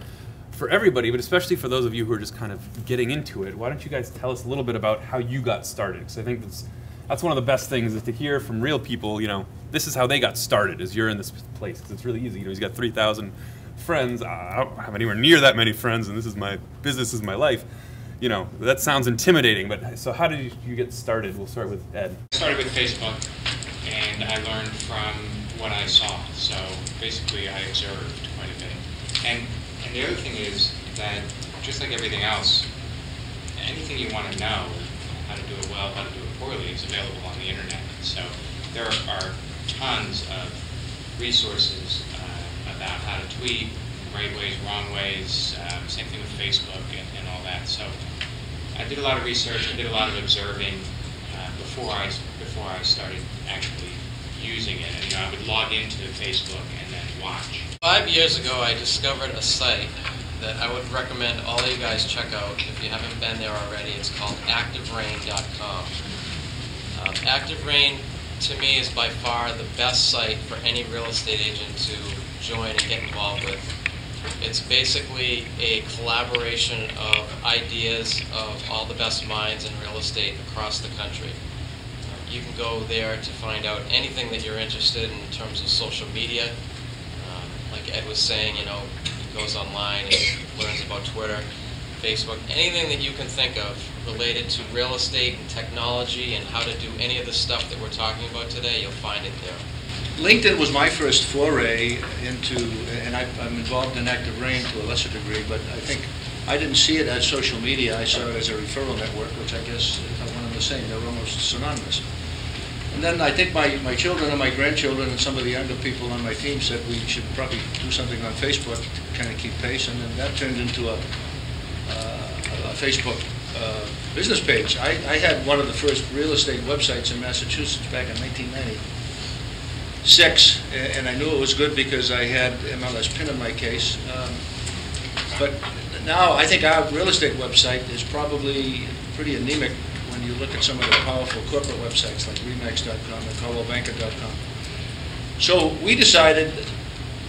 everybody, but especially for those of you who are just kind of getting into it, why don't you guys tell us a little bit about how you got started? Because I think that's one of the best things, is to hear from real people, this is how they got started, is you're in this place. Because it's really easy. He's got 3,000 friends. I don't have anywhere near that many friends, and this is my business, is my life. That sounds intimidating, but so how did you get started? We'll start with Ed. I started with Facebook, and I learned from what I saw. So basically, I observed quite a bit. And the other thing is that, just like everything else, anything you want to know, how to do it well, how to do it poorly, is available on the internet. So there are tons of resources about how to tweet, right ways, wrong ways, same thing with Facebook and all that. So I did a lot of research, I did a lot of observing before I started actually using it. And I would log into Facebook and then watch. 5 years ago, I discovered a site that I would recommend all of you guys check out if you haven't been there already. It's called ActiveRain.com. ActiveRain, to me, is by far the best site for any real estate agent to join and get involved with. It's basically a collaboration of ideas of all the best minds in real estate across the country. You can go there to find out anything that you're interested in terms of social media. Like Ed was saying, you know, he goes online and learns about Twitter, Facebook, anything that you can think of related to real estate and technology and how to do any of the stuff that we're talking about today, you'll find it there. LinkedIn was my first foray into, and I'm involved in Active Rain to a lesser degree, but I think I didn't see it as social media. I saw it as a referral network, which I guess is one and the same. They're almost synonymous. And then I think my children and my grandchildren and some of the younger people on my team said we should probably do something on Facebook to kind of keep pace, and then that turned into a Facebook business page. I had one of the first real estate websites in Massachusetts back in 1996, and I knew it was good because I had MLS PIN in my case. But now I think our real estate website is probably pretty anemic when you look at some of the powerful corporate websites like Remax.com and ColdwellBanker.com. So we decided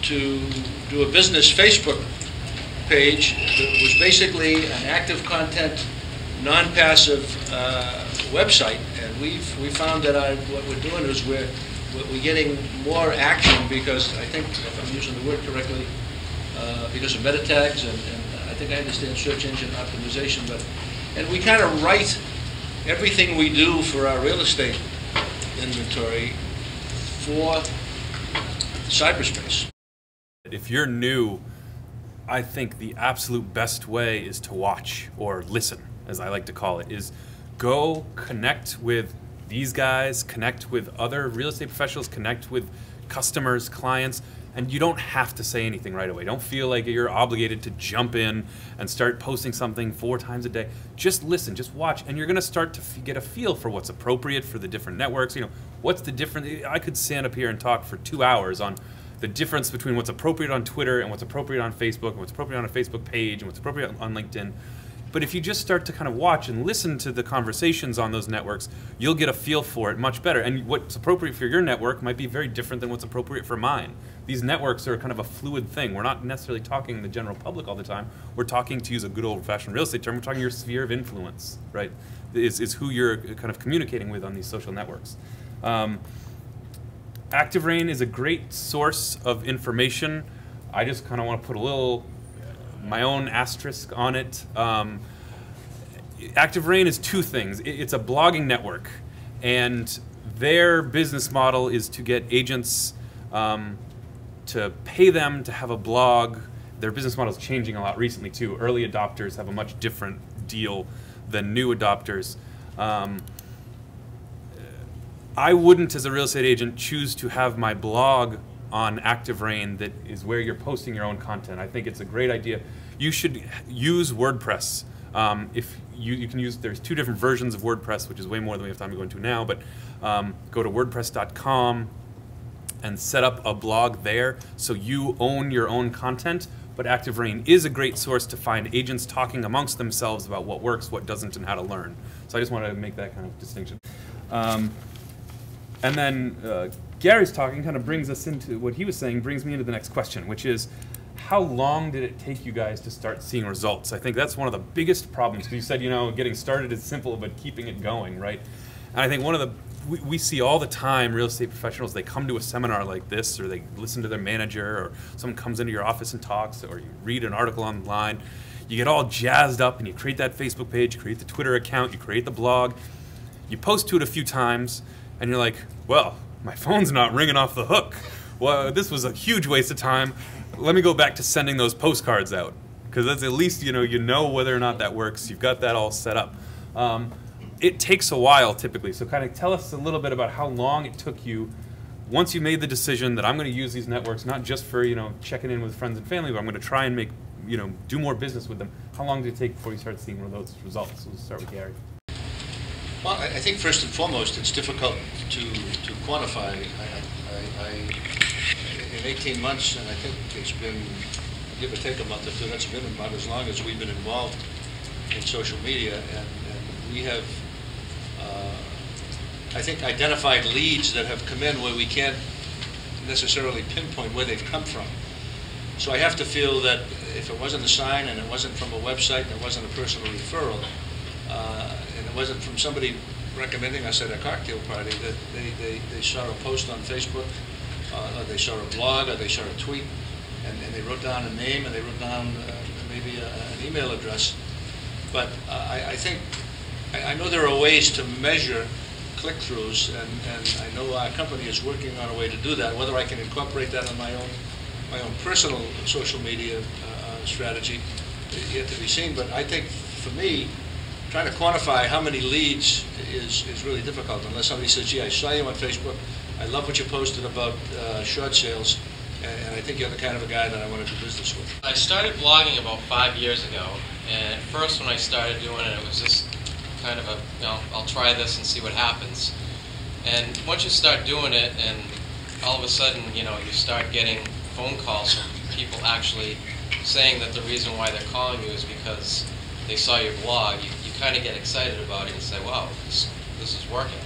to do a business Facebook page that was basically an active content, non-passive website, and we found that what we're doing is we're getting more action because I think, if I'm using the word correctly, because of meta tags and I think I understand search engine optimization, and we kind of write everything we do for our real estate inventory for cyberspace. If you're new, I think the absolute best way is to watch or listen, as I like to call it, is go connect with these guys, connect with other real estate professionals, connect with customers, clients, and you don't have to say anything right away. Don't feel like you're obligated to jump in and start posting something 4 times a day. Just listen, just watch, and you're gonna start to get a feel for what's appropriate for the different networks. You know, what's the difference? I could stand up here and talk for 2 hours on the difference between what's appropriate on Twitter and what's appropriate on Facebook and what's appropriate on a Facebook page and what's appropriate on LinkedIn. But if you just start to kind of watch and listen to the conversations on those networks, you'll get a feel for it much better. And what's appropriate for your network might be very different than what's appropriate for mine. These networks are kind of a fluid thing. We're not necessarily talking the general public all the time. We're talking, to use a good old-fashioned real estate term, we're talking your sphere of influence, right? Is who you're kind of communicating with on these social networks. Active Rain is a great source of information. I just kind of want to put a little my own asterisk on it. Active Rain is 2 things. It's a blogging network, and their business model is to get agents to pay them to have a blog. Their business model is changing a lot recently too. Early adopters have a much different deal than new adopters. I wouldn't, as a real estate agent, choose to have my blog on Active Rain that is where you're posting your own content. I think it's a great idea. You should use WordPress. If you can use, there's 2 different versions of WordPress, which is way more than we have time to go into now, but go to WordPress.com and set up a blog there so you own your own content. But Active Rain is a great source to find agents talking amongst themselves about what works, what doesn't, and how to learn. So I just want to make that kind of distinction. And then Gary's talking kind of brings us into what he was saying, brings me into the next question, which is, how long did it take you guys to start seeing results? I think that's one of the biggest problems. Because you said, you know, getting started is simple, but keeping it going, right? And I think one of the, we see all the time real estate professionals, they come to a seminar like this, or they listen to their manager, or someone comes into your office and talks, or you read an article online. You get all jazzed up and you create that Facebook page, you create the Twitter account, you create the blog, you post to it a few times, and you're like, well, my phone's not ringing off the hook. Well, this was a huge waste of time. Let me go back to sending those postcards out, because that's at least, you know whether or not that works. You've got that all set up. It takes a while typically, so kind of tell us a little bit about how long it took you once you made the decision that I'm going to use these networks not just for checking in with friends and family, but I'm going to try and make do more business with them. How long did it take before you started seeing those results? We'll start with Gary. Well, I think first and foremost, it's difficult to quantify. In 18 months, and I think it's been, give or take a month or 2, that's been about as long as we've been involved in social media, and we have, I think, identified leads that have come in where we can't necessarily pinpoint where they've come from. So I have to feel that if it wasn't a sign, and it wasn't from a website, and it wasn't a personal referral, and it wasn't from somebody recommending us at a cocktail party that they saw a post on Facebook, or they saw a blog, or they saw a tweet, and they wrote down a name, and they wrote down maybe an email address. But I think, I know there are ways to measure click-throughs, and I know our company is working on a way to do that. Whether I can incorporate that on my own personal social media strategy, yet to be seen. But I think, for me, trying to quantify how many leads is really difficult unless somebody says, gee, I saw you on Facebook, I love what you posted about short sales, and I think you're the kind of a guy that I want to do business with. I started blogging about 5 years ago, and at first when I started doing it, it was just kind of a, you know, I'll try this and see what happens. And once you start doing it, and all of a sudden, you know, you start getting phone calls from people actually saying that the reason why they're calling you is because they saw your blog, you kind of get excited about it and say, wow, this is working.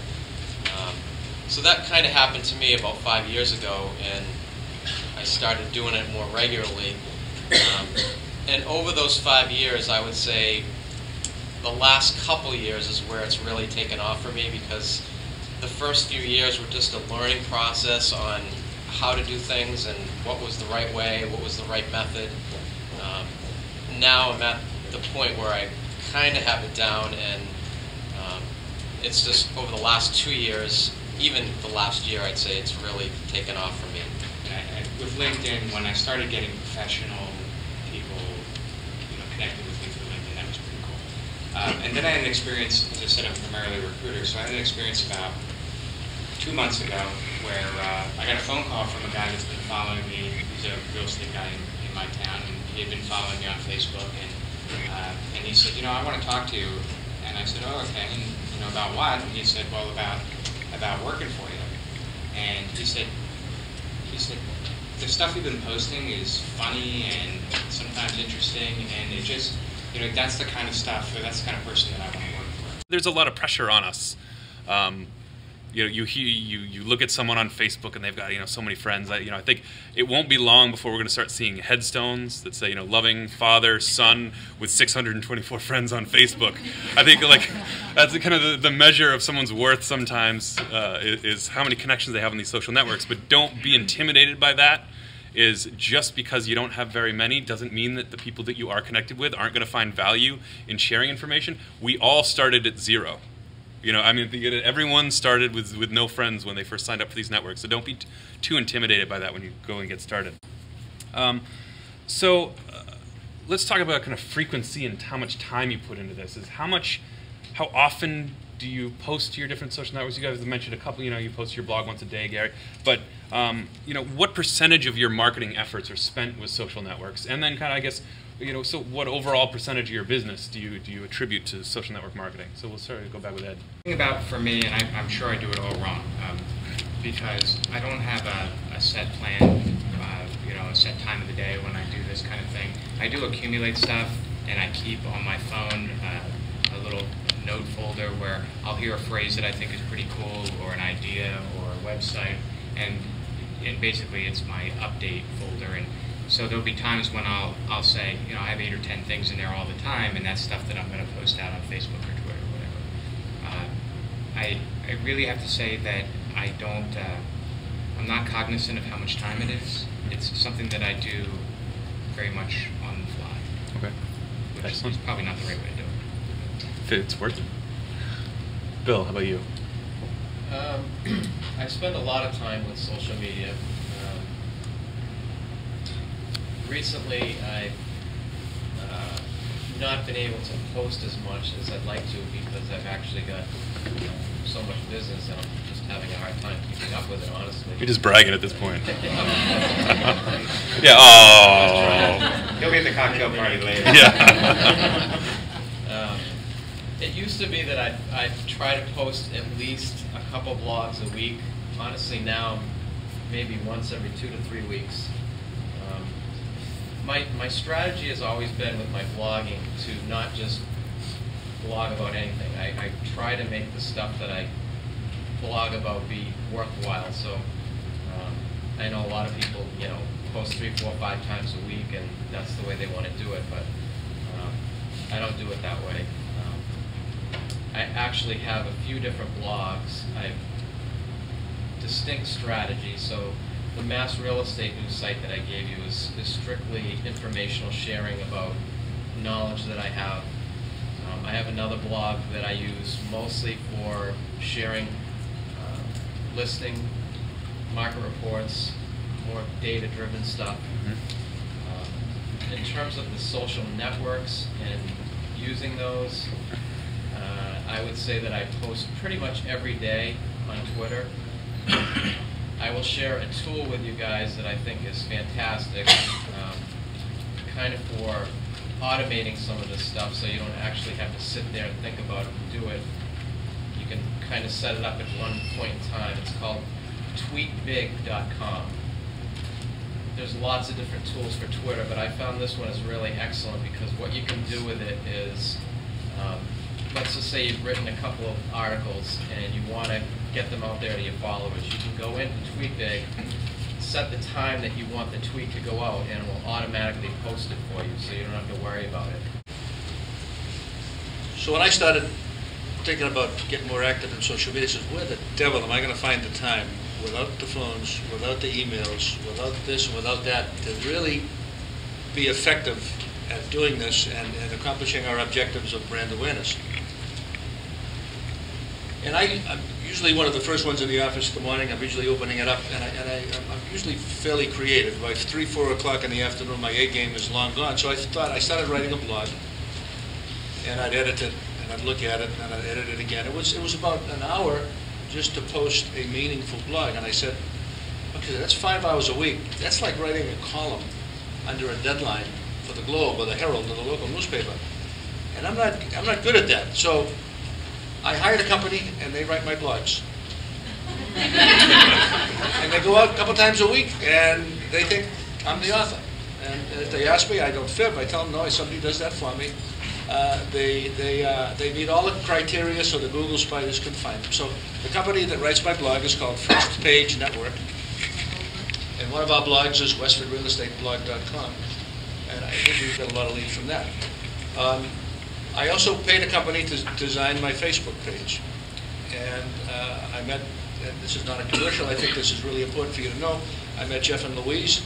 So that kind of happened to me about 5 years ago, and I started doing it more regularly. And over those 5 years, I would say the last couple years is where it's really taken off for me, because the first few years were just a learning process on how to do things and what was the right way, what was the right method. Now I'm at the point where I kind of have it down, and it's just over the last 2 years, even the last year, I'd say it's really taken off for me. With LinkedIn, when I started getting professional people, you know, connected with me through LinkedIn, that was pretty cool. And then I had an experience, as I said, I'm primarily a recruiter, so I had an experience about 2 months ago where I got a phone call from a guy that's been following me. He's a real estate guy in my town, and he had been following me on Facebook, and he said, you know, I want to talk to you. And I said, oh, okay, and, you know, about what? And he said, well, about working for you. And he said, the stuff you've been posting is funny and sometimes interesting, and it just, you know, that's the kind of stuff, or that's the kind of person that I want to work for. There's a lot of pressure on us. You know, you look at someone on Facebook and they've got, you know, so many friends. You know, I think it won't be long before we're going to start seeing headstones that say, you know, loving father, son with 624 friends on Facebook. I think, like, that's kind of the measure of someone's worth sometimes, is how many connections they have on these social networks. But don't be intimidated by that. Is just because you don't have very many doesn't mean that the people that you are connected with aren't going to find value in sharing information. We all started at zero. You know, I mean, everyone started with no friends when they first signed up for these networks, so don't be too intimidated by that when you go and get started. Let's talk about kind of frequency and how much time you put into this. How often do you post to your different social networks? You guys have mentioned a couple, you know, you post to your blog once a day, Gary, but you know, what percentage of your marketing efforts are spent with social networks? And then kind of, I guess, you know, so what overall percentage of your business do you attribute to social network marketing? So we'll start to go back with Ed. The thing about, for me, and I'm sure I do it all wrong, because I don't have a set plan, you know, a set time of the day when I do this kind of thing. I do accumulate stuff, and I keep on my phone a little note folder where I'll hear a phrase that I think is pretty cool, or an idea, or a website, and basically it's my update folder. And so there'll be times when I'll say, you know, I have 8 or 10 things in there all the time, and that's stuff that I'm going to post out on Facebook or Twitter or whatever. I really have to say that I'm not cognizant of how much time it is. It's something that I do very much on the fly. Okay. Which Excellent. is probably not the right way to do it. It's worth it. Bill, how about you? I spend a lot of time with social media. Recently, I've not been able to post as much as I'd like to because I've actually got so much business and I'm just having a hard time keeping up with it, honestly. You're just bragging at this point. Yeah, oh. He'll be at the cocktail party later. Yeah. It used to be that I'd try to post at least a couple blogs a week. Honestly, now maybe once every 2 to 3 weeks. My strategy has always been with my blogging to not just blog about anything. I try to make the stuff that I blog about be worthwhile. So I know a lot of people, you know, post 3, 4, 5 times a week, and that's the way they want to do it. But I don't do it that way. I actually have a few different blogs. I have distinct strategies. So the Mass Real Estate News site that I gave you is strictly informational sharing about knowledge that I have. I have another blog that I use mostly for sharing listing, market reports, more data-driven stuff. In terms of the social networks and using those, I would say that I post pretty much every day on Twitter. I will share a tool with you guys that I think is fantastic, kind of for automating some of this stuff so you don't actually have to sit there and think about it and do it. You can kind of set it up at one point in time. It's called tweetbig.com. There's lots of different tools for Twitter, but I found this one is really excellent because what you can do with it is, let's just say you've written a couple of articles and you want to get them out there to your followers. You can go into TweetBig, set the time that you want the tweet to go out, and it will automatically post it for you, so you don't have to worry about it. So when I started thinking about getting more active in social media, I said, where the devil am I going to find the time, without the phones, without the emails, without this and without that, to really be effective at doing this and accomplishing our objectives of brand awareness? And I'm usually one of the first ones in the office in the morning. I'm usually opening it up, and I'm usually fairly creative. By 3, 4 o'clock in the afternoon, my A game is long gone. So I thought I started writing a blog, and I'd edit it, and I'd look at it, and I'd edit it again. It was about an hour just to post a meaningful blog, and I said, okay, that's 5 hours a week. That's like writing a column under a deadline for the Globe or the Herald or the local newspaper, and I'm not good at that. So I hired a company, and they write my blogs. And they go out a couple times a week, and they think I'm the author. And if they ask me, I don't fib. I tell them, no, somebody does that for me. They meet all the criteria so the Google spiders can find them. So the company that writes my blog is called First Page Network. And one of our blogs is westfordrealestateblog.com. And I think we've got a lot of leads from that. I also paid a company to design my Facebook page. And I met, and this is not a commercial, I think this is really important for you to know, I met Jeff and Louise.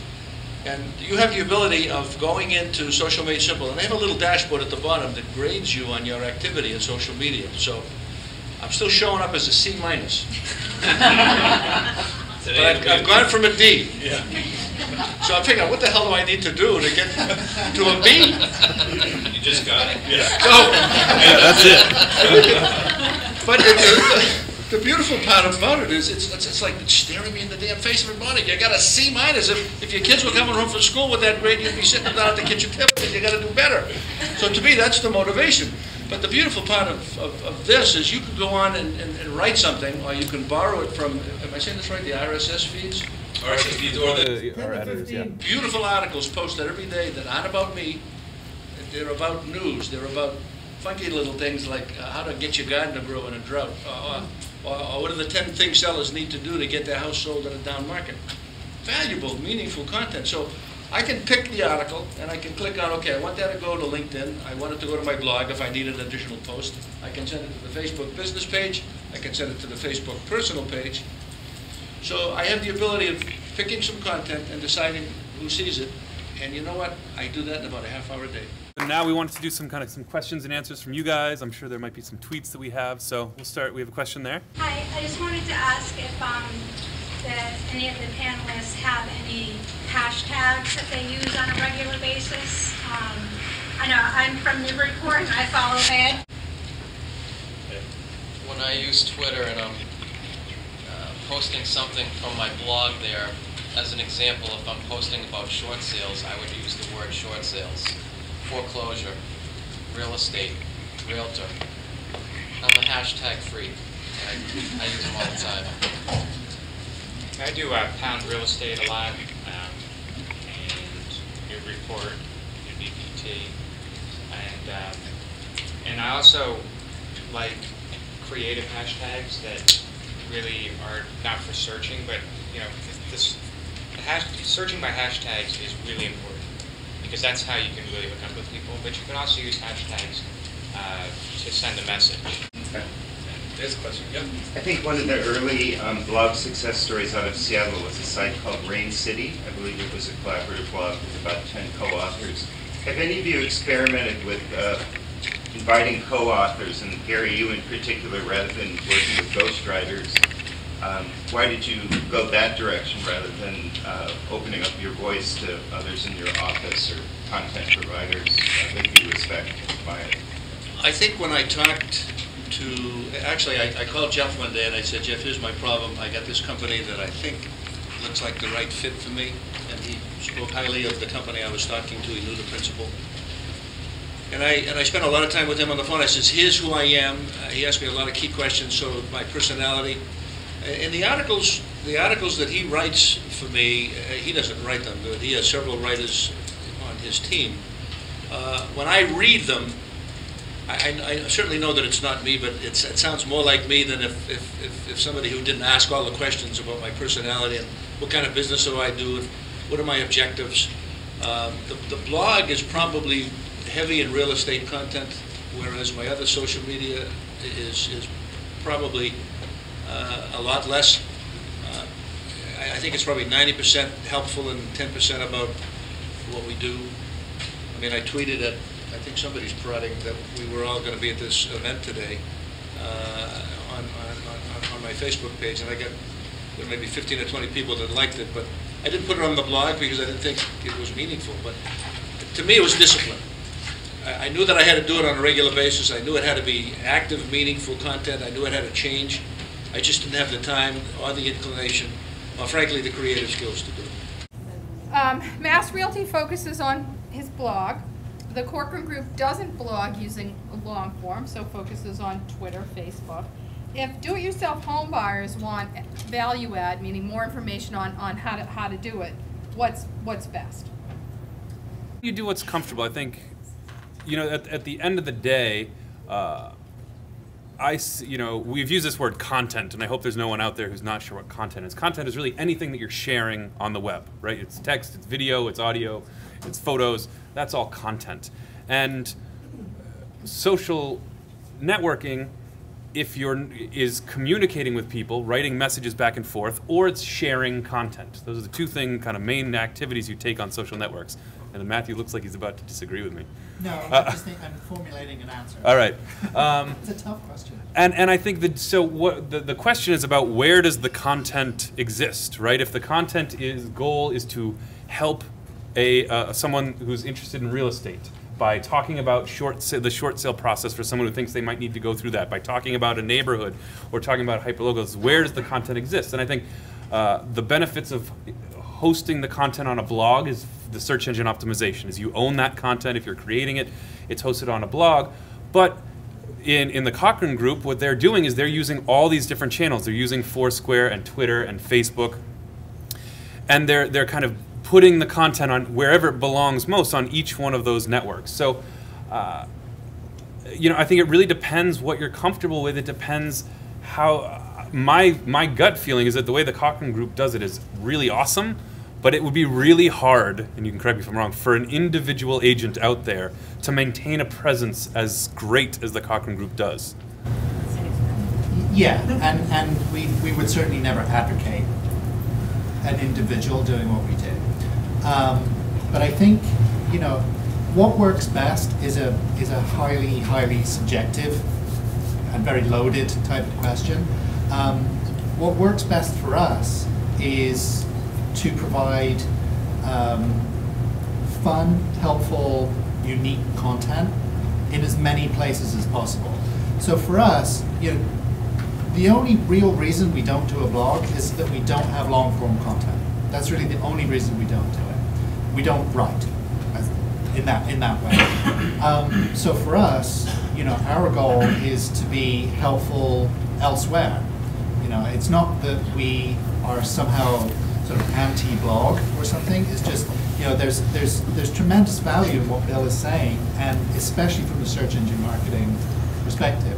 And you have the ability of going into Social Made Simple, and they have a little dashboard at the bottom that grades you on your activity in social media. So I'm still showing up as a C-. But I've gone from a D. Yeah. So I'm figuring, what the hell do I need to do to get to a B? You just got it. Yeah. So, yeah, that's it. But the beautiful part about it is it's like staring me in the damn face every morning. You got a C-. If your kids were coming home from school with that grade, you'd be sitting down at the kitchen table and you got to do better. So to me, that's the motivation. But the beautiful part of this is you can go on and write something, or you can borrow it from, am I saying this right, the RSS feeds? RSS feeds or our editors, yeah. Beautiful articles posted every day that aren't about me. They're about news. They're about funky little things like how to get your garden to grow in a drought, or what are the 10 things sellers need to do to get their house sold in a down market. Valuable, meaningful content. So I can pick the article, and I can click on, okay, I want that to go to LinkedIn. I want it to go to my blog if I need an additional post. I can send it to the Facebook business page. I can send it to the Facebook personal page. So I have the ability of picking some content and deciding who sees it. And you know what? I do that in about a half-hour a day. And now we wanted to do some questions and answers from you guys. I'm sure there might be some tweets that we have. So we'll start. We have a question there. Hi, I just wanted to ask if any of the panelists have any hashtags that they use on a regular basis. I know I'm from Newburyport and I follow Ed. When I use Twitter and I'm posting something from my blog there, as an example, if I'm posting about short sales, I would use the word short sales, foreclosure, real estate, realtor. I'm a hashtag freak. I use them all the time. I do pound real estate a lot, and your report, your DPT, and I also like creative hashtags that really are not for searching, but you know, searching by hashtags is really important because that's how you can really hook up with people. But you can also use hashtags to send a message. There's a question. Yep. I think one of the early blog success stories out of Seattle was a site called Rain City. I believe it was a collaborative blog with about 10 co-authors. Have any of you experimented with inviting co-authors, and Gary, you in particular, rather than working with ghostwriters? Why did you go that direction rather than opening up your voice to others in your office or content providers that you respect by it? I think when I talked to, actually I called Jeff one day and I said, Jeff, here's my problem. I got this company that I think looks like the right fit for me. And he spoke highly of the company I was talking to. He knew the principal. And I spent a lot of time with him on the phone. I said, here's who I am. He asked me a lot of key questions, sort of my personality. And the articles that he writes for me, he doesn't write them, but he has several writers on his team. When I read them, I certainly know that it's not me, but it sounds more like me than if somebody who didn't ask all the questions about my personality and what kind of business do I do and what are my objectives. The blog is probably heavy in real estate content, whereas my other social media is probably a lot less. I think it's probably 90% helpful and 10% about what we do. I mean, I tweeted at, I think somebody's prodding that we were all going to be at this event today on my Facebook page, and I got maybe 15 or 20 people that liked it, but I didn't put it on the blog because I didn't think it was meaningful. But to me, it was discipline. I knew that I had to do it on a regular basis. I knew it had to be active, meaningful content. I knew it had to change. I just didn't have the time or the inclination, or frankly, the creative skills to do it. Mass Realty focuses on his blog. The Corcoran Group doesn't blog using long form, so focuses on Twitter, Facebook. If do-it-yourself home buyers want value add, meaning more information on how to do it, what's best? You do what's comfortable. I think, you know, at the end of the day, we've used this word content, and I hope there's no one out there who's not sure what content is. Content is really anything that you're sharing on the web, right? It's text, it's video, it's audio, it's photos. That's all content. And social networking, is communicating with people, writing messages back and forth, or it's sharing content. Those are the two kind of main activities you take on social networks. And Matthew looks like he's about to disagree with me. No, I just think I'm formulating an answer. All right. It's a tough question. And I think that, so what the question is about, where does the content exist, right? If the content goal is to help someone who's interested in real estate by talking about the short sale process for someone who thinks they might need to go through that, by talking about a neighborhood or talking about hyperlocals, where does the content exist? And I think the benefits of hosting the content on a blog is the search engine optimization. Is you own that content. If you're creating it, it's hosted on a blog. But in the Corcoran Group, what they're doing is they're using all these different channels. They're using Foursquare and Twitter and Facebook, and they're kind of putting the content on wherever it belongs most on each one of those networks. So, I think it really depends what you're comfortable with. It depends how. My gut feeling is that the way the Corcoran Group does it is really awesome, but it would be really hard, and you can correct me if I'm wrong, for an individual agent out there to maintain a presence as great as the Corcoran Group does. Yeah, and we would certainly never advocate an individual doing what we do. But I think, what works best is a highly subjective and very loaded type of question. What works best for us is to provide fun, helpful, unique content in as many places as possible. So for us, the only real reason we don't do a blog is that we don't have long form content. That's really the only reason we don't do it. We don't write in that way. So for us, our goal is to be helpful elsewhere. It's not that we are somehow sort of anti-blog or something. It's just, there's tremendous value in what Bill is saying, and especially from the search engine marketing perspective.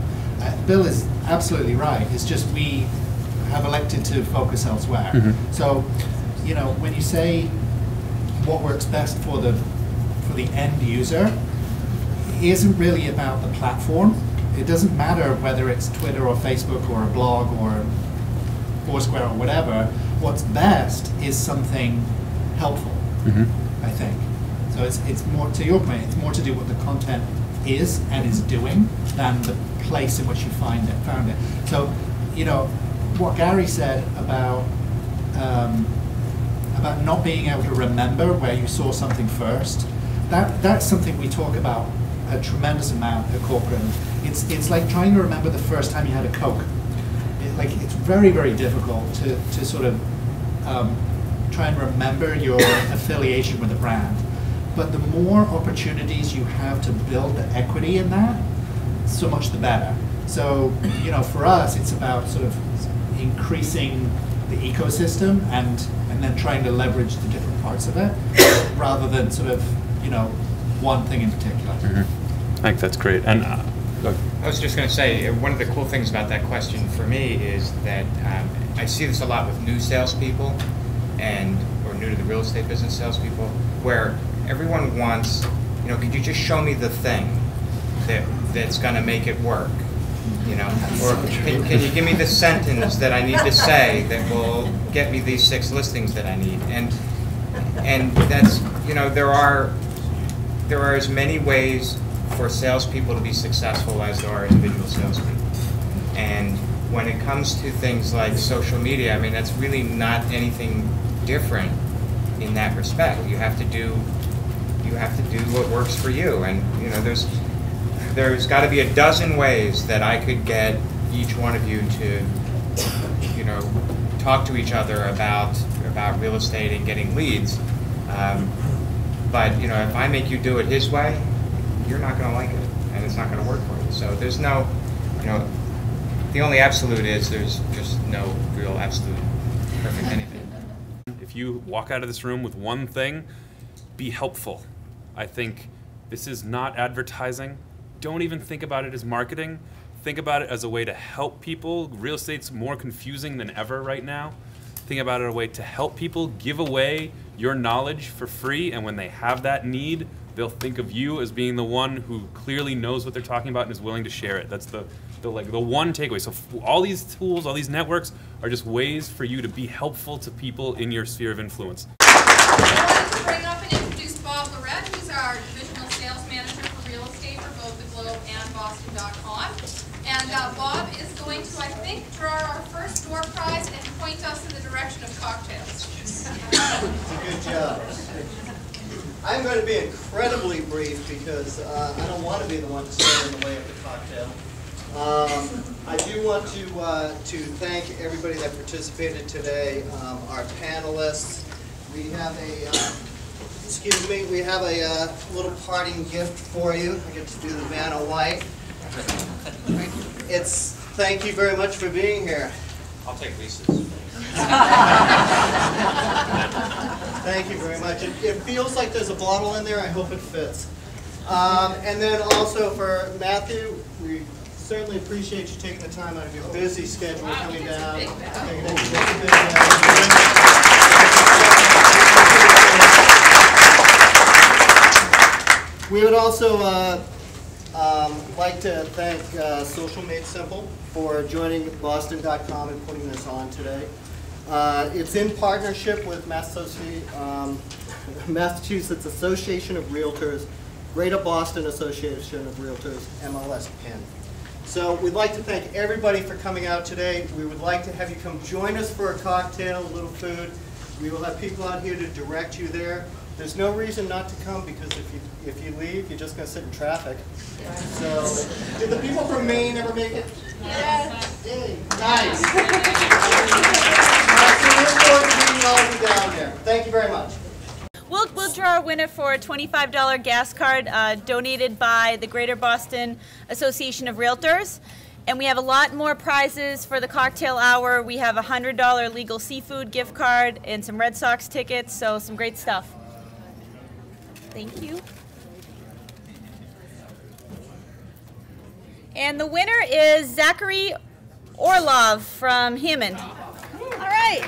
Bill is absolutely right. It's just we have elected to focus elsewhere. Mm-hmm. So, when you say what works best for the end user, it isn't really about the platform. it doesn't matter whether it's Twitter or Facebook or a blog or Foursquare or whatever. What's best is something helpful, I think. So it's more, to your point, it's more to do what the content is and is doing than the place in which you found it. So, you know, what Gary said about not being able to remember where you saw something first, that's something we talk about a tremendous amount at corporate. It's like trying to remember the first time you had a Coke. It's very, very difficult to sort of try and remember your affiliation with a brand. But the more opportunities you have to build the equity in that, so much the better. So, you know, for us, it's about sort of increasing the ecosystem and then trying to leverage the different parts of it, rather than sort of, you know, one thing in particular. I think that's great. And I was just going to say, one of the cool things about that question for me is that I see this a lot with new salespeople or new to the real estate business salespeople, where everyone wants, you know, could you just show me the thing that's going to make it work? You know, or can you give me the sentence that I need to say that will get me these 6 listings that I need? And that's, you know, there are as many ways for salespeople to be successful as there are individual salespeople. And when it comes to things like social media, I mean, that's really not anything different in that respect. You have to do what works for you. And, you know, there's got to be a dozen ways that I could get each one of you to, you know, talk to each other about real estate and getting leads. But, you know, if I make you do it his way, you're not going to like it, and it's not going to work for you. So there's no, you know, the only absolute is there's just no real absolute perfect anything. If you walk out of this room with one thing, be helpful. I think this is not advertising. Don't even think about it as marketing. Think about it as a way to help people. Real estate's more confusing than ever right now. Think about it as a way to help people, give away your knowledge for free, and when they have that need, they'll think of you as being the one who clearly knows what they're talking about and is willing to share it. That's the one takeaway. So all these tools, all these networks are just ways for you to be helpful to people in your sphere of influence. I wanted to bring up and introduce Bob Lorette, who's our divisional sales manager for real estate for both the Globe and Boston.com. And Bob is going to, I think, draw our first door prize and point us in the direction of cocktails. Good job. I'm going to be incredibly brief because I don't want to be the one to stand in the way of the cocktail. I do want to thank everybody that participated today, our panelists. We have a little parting gift for you. I get to do the Vanna White. Thank you very much for being here. I'll take Lisa's. Thank you very much. It feels like there's a bottle in there. I hope it fits. And then also for Matthew, we certainly appreciate you taking the time out of your busy schedule coming down. We would also like to thank Social Made Simple for joining Boston.com and putting this on today. It's in partnership with Massachusetts Association of Realtors, Greater Boston Association of Realtors, MLS PIN. So we'd like to thank everybody for coming out today. We would like to have you come join us for a cocktail, a little food. We will have people out here to direct you there. There's no reason not to come because if you leave, you're just going to sit in traffic. So, did the people from Maine ever make it? Yes. Yay. Nice. So we look forward to meeting all of you down there. Thank you very much. We'll draw a winner for a $25 gas card donated by the Greater Boston Association of Realtors. And we have a lot more prizes for the cocktail hour. We have a $100 legal seafood gift card and some Red Sox tickets, so some great stuff. Thank you. And the winner is Zachary Orlov from Hammond. All right.